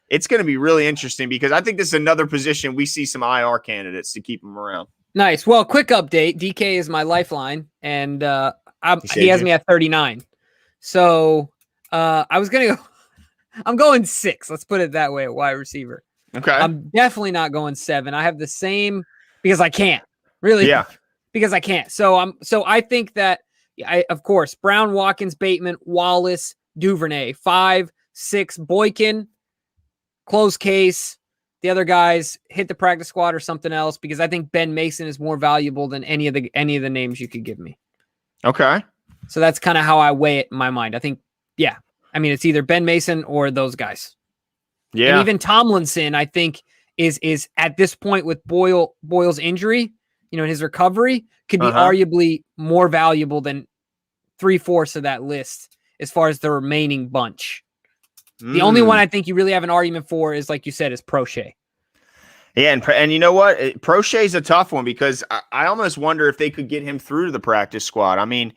it's going to be really interesting because I think this is another position we see some IR candidates to keep them around. Nice. Well, quick update. DK is my lifeline, and he has me at 39. So I was going to go – I'm going 6. Let's put it that way at wide receiver. Okay. I'm definitely not going 7. I have the same because I can't. Really? Yeah. Because I can't. So I think that, of course, Brown, Watkins, Bateman, Wallace, Duvernay. 5, 6, Boykin, close case. The other guys hit the practice squad or something else, because I think Ben Mason is more valuable than any of the names you could give me. Okay. So that's kind of how I weigh it in my mind. I think, yeah. I mean, it's either Ben Mason or those guys. Yeah. And even Tomlinson, I think, is at this point with Boyle's injury, in his recovery, could be arguably more valuable than 3/4 of that list as far as the remaining bunch. The only one I think you really have an argument for is, like you said, is Prochet. Yeah, and you know what? Prochet's a tough one, because I almost wonder if they could get him through to the practice squad. I mean,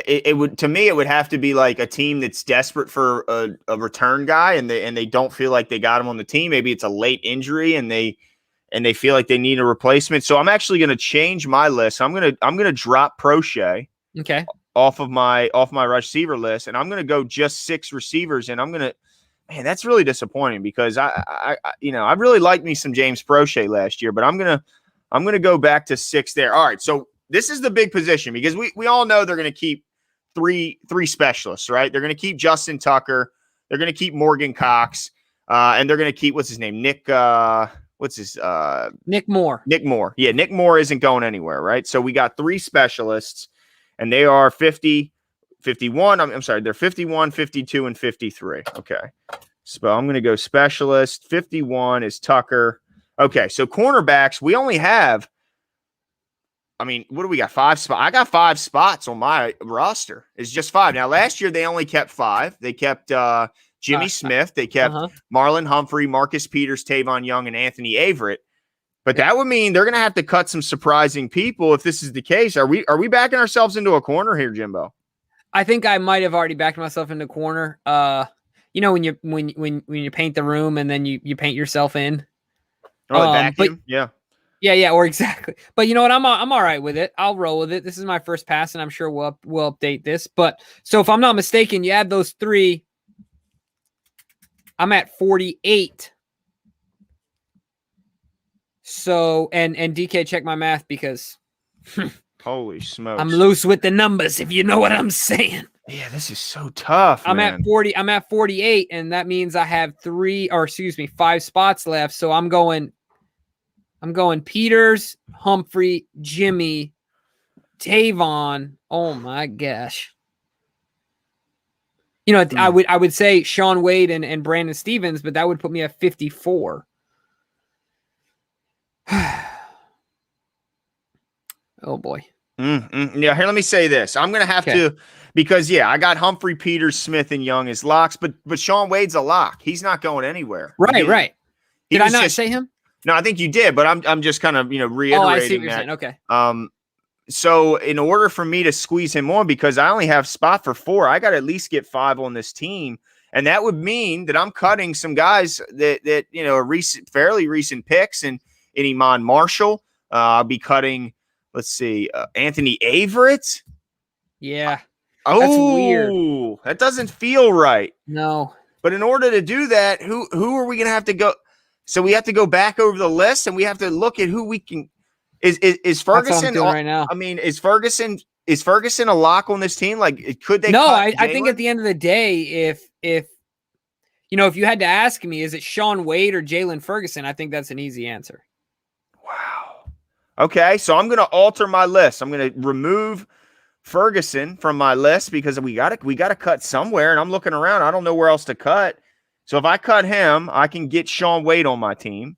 it would, to me, it would have to be like a team that's desperate for a return guy, and they don't feel like they got him on the team. Maybe it's a late injury, and they feel like they need a replacement. So I'm actually going to change my list. I'm gonna drop Prochet. Okay. Off my receiver list, and I'm going to go just 6 receivers, and man, that's really disappointing, because I really liked me some James Prochet last year, but I'm going to go back to 6 there. All right. So this is the big position, because we all know they're going to keep three specialists, right? They're going to keep Justin Tucker. They're going to keep Morgan Cox, and they're going to keep, what's his name? Nick Moore. Nick Moore. Yeah. Nick Moore isn't going anywhere. Right. So we got 3 specialists, and they are 50, 51. I'm sorry. They're 51, 52, and 53. Okay. So I'm going to go specialist. 51 is Tucker. Okay. So cornerbacks, we only have, what do we got? 5 spots. I got 5 spots on my roster. It's just 5. Now, last year, they only kept 5. They kept Jimmy Smith. They kept Marlon Humphrey, Marcus Peters, Tavon Young, and Anthony Averett. But that would mean they're going to have to cut some surprising people if this is the case. Are we backing ourselves into a corner here, Jimbo? I think I might have already backed myself into a corner. When you paint the room and then you paint yourself in. Oh, vacuum? Yeah. Yeah, or exactly. But you know what? I'm all right with it. I'll roll with it. This is my first pass, and I'm sure we'll update this. But so if I'm not mistaken, you add those 3. I'm at 48. So, and DK, check my math, because holy smokes, I'm loose with the numbers, if you know what I'm saying. Yeah, this is so tough. I'm at 48, and that means I have 5 spots left. So I'm going Peters, Humphrey, Jimmy, Tavon. Oh my gosh. I would say Sean Wade and Brandon Stevens, but that would put me at 54. Oh boy. Yeah, here, let me say this. I'm going to have to, because I got Humphrey, Peters, Smith, and Young as locks, but Sean Wade's a lock. He's not going anywhere. Right. Did I not say him? No, I think you did, but I'm just kind of, reiterating I see what you're saying. Okay. So in order for me to squeeze him on, because I only have spot for 4, I got to at least get 5 on this team. And that would mean that I'm cutting some guys that are fairly recent picks, and Iman Marshall. I'll be cutting, let's see, Anthony Averett. Yeah. Oh, that's weird. That doesn't feel right. No. But in order to do that, who are we going to have to go? So we have to go back over the list, and we have to look at who we can. Is Ferguson right now? Is Ferguson a lock on this team? Like, could they? No, I think at the end of the day, if you had to ask me, is it Sean Wade or Jalen Ferguson? I think that's an easy answer. Wow. Okay, so I'm going to alter my list. I'm going to remove Ferguson from my list, because we got to cut somewhere, and I'm looking around. I don't know where else to cut. So if I cut him, I can get Sean Wade on my team.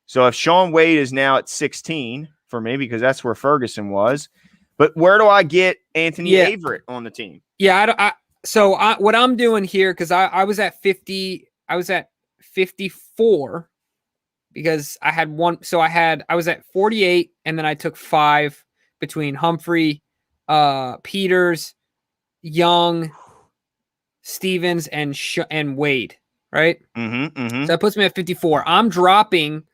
So if Sean Wade is now at 16 for me, because that's where Ferguson was, but where do I get Anthony Averett on the team? Yeah, what I'm doing here, because I was at 50, I was at 54, because I had one. So I was at 48, and then I took 5 between Humphrey, Peters, Young, Stevens, and Wade. Right. So that puts me at 54. I'm dropping.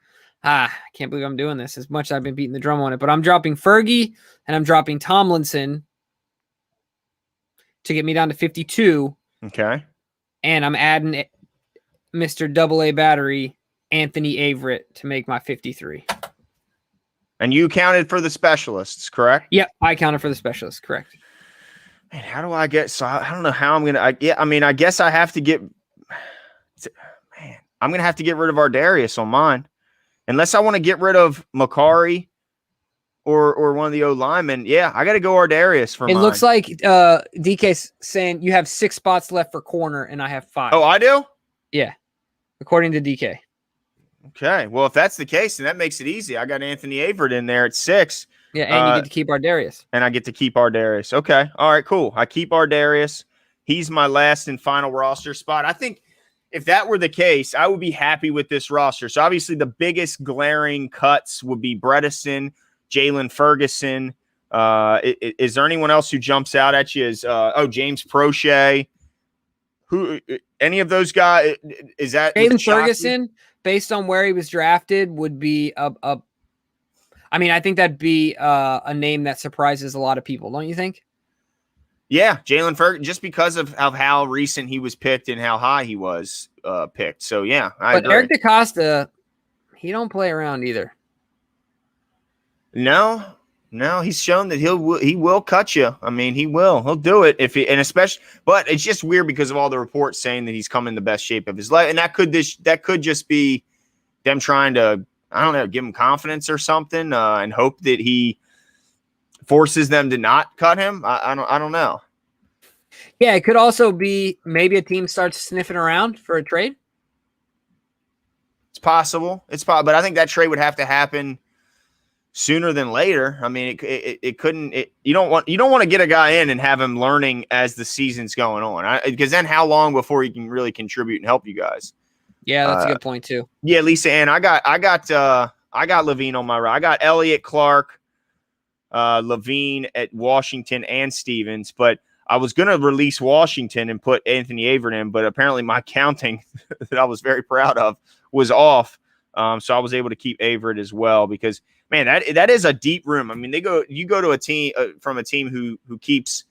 I can't believe I'm doing this, as much as I've been beating the drum on it, but I'm dropping Fergie and I'm dropping Tomlinson to get me down to 52. Okay. And I'm adding Mr. Double A Battery, Anthony Averett, to make my 53. And you counted for the specialists, correct? Yep, I counted for the specialists, correct. Man, how do I get? So I don't know how I'm gonna. I guess I have to get. Man, I'm gonna have to get rid of Ardarius on mine, unless I want to get rid of Makari or one of the O linemen. Yeah, I got to go Ardarius for It mine. looks like DK's saying you have 6 spots left for corner, and I have 5. Oh, I do? Yeah, according to DK. Okay. Well, if that's the case, then that makes it easy. I got Anthony Averett in there at 6. Yeah, and you get to keep Ardarius. And I get to keep Ardarius. Okay. All right, cool. I keep Ardarius. He's my last and final roster spot. I think if that were the case, I would be happy with this roster. So obviously the biggest glaring cuts would be Bredesen, Jalen Ferguson. Is there anyone else who jumps out at you? James Prochet? Who? Any of those guys? Is that Jalen Ferguson? Based on where he was drafted, would be I mean, I think that'd be a name that surprises a lot of people, don't you think? Yeah, Jalen Ferguson, just because of how recent he was picked and how high he was picked. So yeah, I agree. Eric DeCosta, he don't play around either. No, he's shown that he will cut you. I mean, he'll do it but it's just weird because of all the reports saying that he's come in the best shape of his life, and that could just be them trying to, I don't know, give him confidence or something, and hope that he forces them to not cut him. I don't know. Yeah, it could also be maybe a team starts sniffing around for a trade. It's possible. But I think that trade would have to happen sooner than later. I mean, it couldn't. You don't want to get a guy in and have him learning as the season's going on, because then how long before he can really contribute and help you guys? Yeah, that's a good point too. Yeah, Lisa Ann, I got Levine on my right. I got Elliott, Clark, Levine at Washington and Stevens, but I was going to release Washington and put Anthony Averett in, but apparently my counting that I was very proud of was off. So I was able to keep Averett as well, because man, that is a deep room. I mean, you go to a team from a team who keeps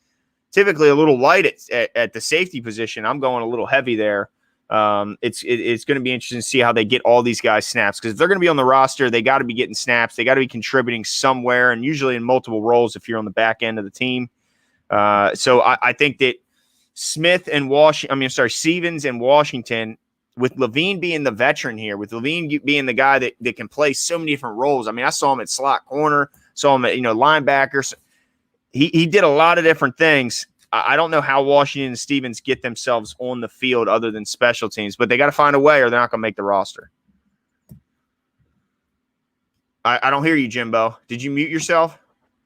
typically a little light at the safety position. I'm going a little heavy there. It's going to be interesting to see how they get all these guys snaps, because if they're going to be on the roster, they got to be getting snaps. They got to be contributing somewhere, and usually in multiple roles if you're on the back end of the team. So I think that Stevens and Washington, with Levine being the veteran here, with Levine being the guy that can play so many different roles. I mean, I saw him at slot corner, saw him at, linebackers. He did a lot of different things. I don't know how Washington and Stevens get themselves on the field other than special teams, but they got to find a way or they're not going to make the roster. I don't hear you, Jimbo. Did you mute yourself?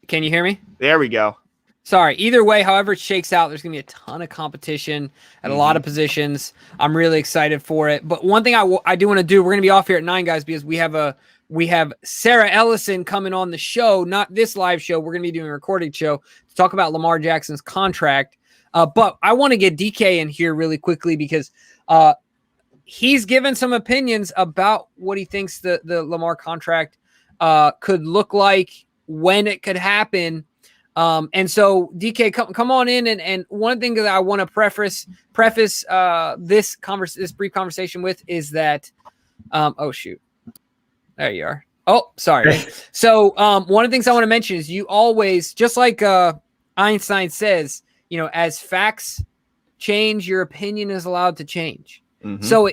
Can you hear me? There we go. Sorry. Either way, however it shakes out, there's going to be a ton of competition at a lot of positions. I'm really excited for it. But one thing I do want to do, we're going to be off here at 9, guys, because we have Sarah Ellison coming on the show, not this live show. We're going to be doing a recorded show to talk about Lamar Jackson's contract. But I want to get DK in here really quickly, because he's given some opinions about what he thinks the Lamar contract could look like, when it could happen. And so DK, come on in. And one thing that I want to preface this brief conversation with is that, oh shoot, there you are. Oh, sorry. So, one of the things I want to mention is you always, just like, Einstein says, as facts change, your opinion is allowed to change. Mm-hmm. So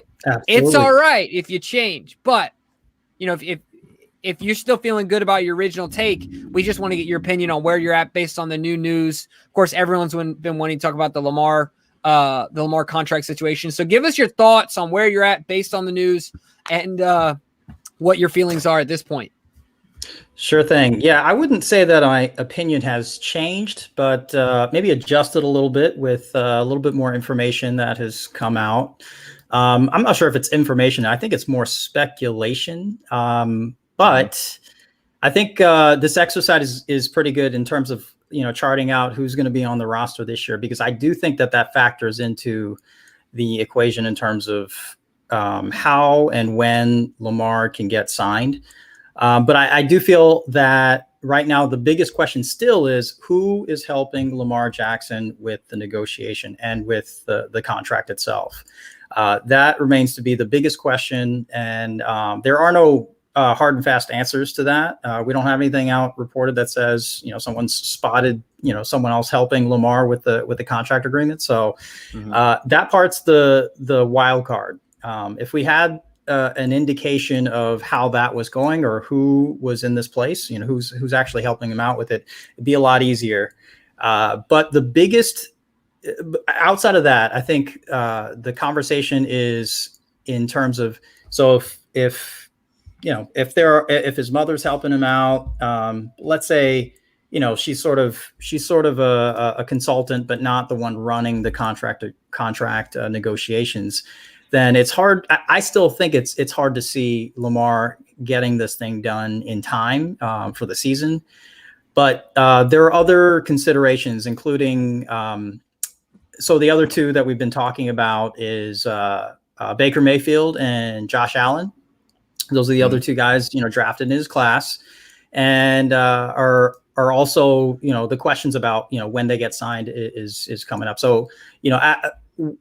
it's all right if you change, but if you're still feeling good about your original take, we just want to get your opinion on where you're at based on the new news. Of course, everyone's been wanting to talk about the Lamar contract situation. So give us your thoughts on where you're at based on the news and what your feelings are at this point. Sure thing. Yeah, I wouldn't say that my opinion has changed, but maybe adjusted a little bit with a little bit more information that has come out. I'm not sure if it's information. I think it's more speculation. But I think this exercise is pretty good in terms of, charting out who's going to be on the roster this year, because I do think that factors into the equation in terms of how and when Lamar can get signed. But I do feel that right now the biggest question still is who is helping Lamar Jackson with the negotiation and with the contract itself. That remains to be the biggest question. And there are no hard and fast answers to that. We don't have anything out reported that says, someone's spotted, someone else helping Lamar with the contract agreement. So that part's the wild card. If we had an indication of how that was going or who was in this place, who's actually helping him out with it, it'd be a lot easier. But the biggest, outside of that, I think the conversation is in terms of, so if his mother's helping him out, let's say, she's sort of a consultant, but not the one running the contract negotiations, then it's hard. I still think it's hard to see Lamar getting this thing done in time for the season. But there are other considerations, including, so the other two that we've been talking about is Baker Mayfield and Josh Allen. Those are the other two guys, drafted in his class, and are also, the questions about, when they get signed is coming up. So,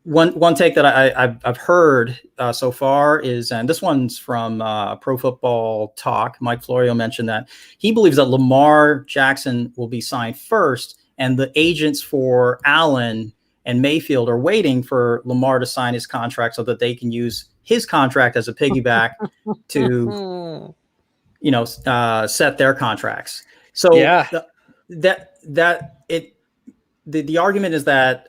one take that I've heard so far is, and this one's from Pro Football Talk. Mike Florio mentioned that he believes that Lamar Jackson will be signed first, and the agents for Allen and Mayfield are waiting for Lamar to sign his contract so that they can use his contract as a piggyback to, set their contracts. So the argument is that,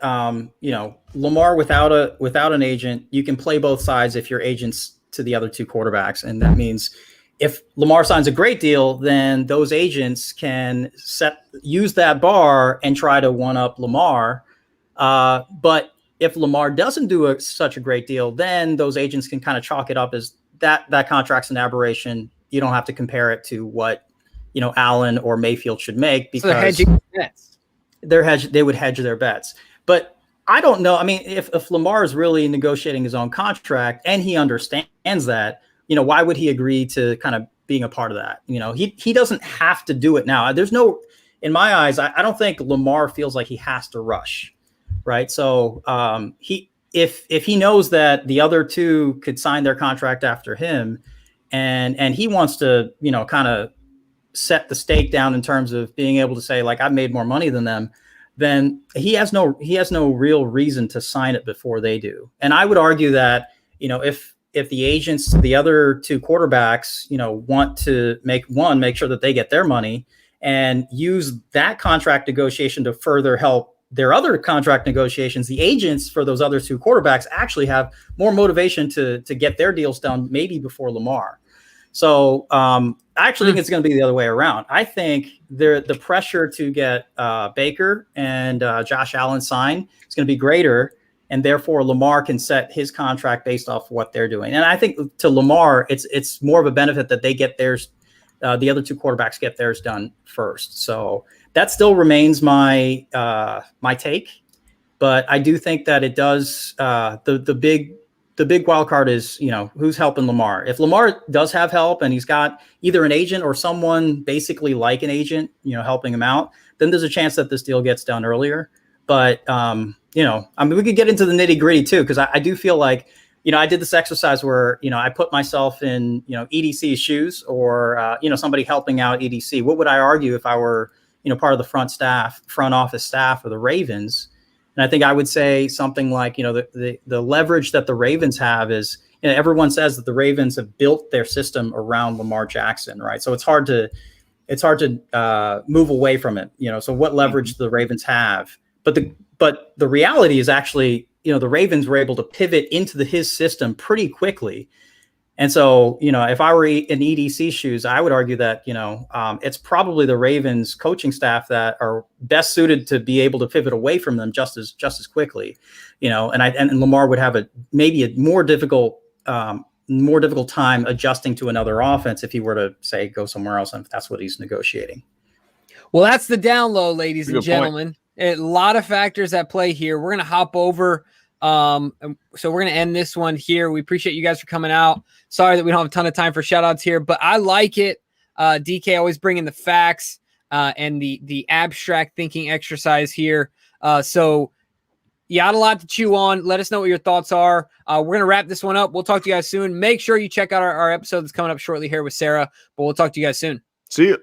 Lamar without an agent, you can play both sides if you're agents to the other two quarterbacks. And that means if Lamar signs a great deal, then those agents can use that bar and try to one up Lamar. But if Lamar doesn't do such a great deal, then those agents can kind of chalk it up as that contract's an aberration. You don't have to compare it to what, Allen or Mayfield should make, because they're hedging bets. They would hedge their bets. But I don't know. I mean, if Lamar is really negotiating his own contract and he understands that, why would he agree to kind of being a part of that? He doesn't have to do it now. There's no, in my eyes, I don't think Lamar feels like he has to rush. Right. So if he knows that the other two could sign their contract after him, and he wants to, kind of set the stake down in terms of being able to say, like, I've made more money than them, then he has no real reason to sign it before they do. And I would argue that, if the agents, the other two quarterbacks, want to make sure that they get their money and use that contract negotiation to further help their other contract negotiations, the agents for those other two quarterbacks actually have more motivation to get their deals done maybe before Lamar. So I actually think it's going to be the other way around. I think the pressure to get Baker and Josh Allen signed is going to be greater, and therefore Lamar can set his contract based off what they're doing. And I think to Lamar, it's more of a benefit that they get theirs. The other two quarterbacks get theirs done first. So that still remains my take, but I do think that it does. The big wild card is, who's helping Lamar. If Lamar does have help and he's got either an agent or someone basically like an agent, helping him out, then there's a chance that this deal gets done earlier. But we could get into the nitty gritty too, because I do feel like, I did this exercise where, I put myself in, EDC's shoes or, somebody helping out EDC. What would I argue if I were, part of the front office staff of the Ravens? And I think I would say something like, the leverage that the Ravens have is, everyone says that the Ravens have built their system around Lamar Jackson, right? So it's hard to move away from it, so what leverage do the Ravens have? But the reality is actually, the Ravens were able to pivot into his system pretty quickly. And so, if I were in EDC shoes, I would argue that, it's probably the Ravens coaching staff that are best suited to be able to pivot away from them just as quickly, and Lamar would have maybe a more difficult time adjusting to another offense if he were to, say, go somewhere else, and if that's what he's negotiating. Well, that's the down low, ladies and gentlemen. A lot of factors at play here. We're going to hop over. So we're going to end this one here. We appreciate you guys for coming out. Sorry that we don't have a ton of time for shout outs here, but I like it. DK always bringing the facts and the abstract thinking exercise here. So You got a lot to chew on. Let us know what your thoughts are. We're going to wrap this one up. We'll talk to you guys soon. Make sure you check out our episode that's coming up shortly here with Sarah, but we'll talk to you guys soon. See you.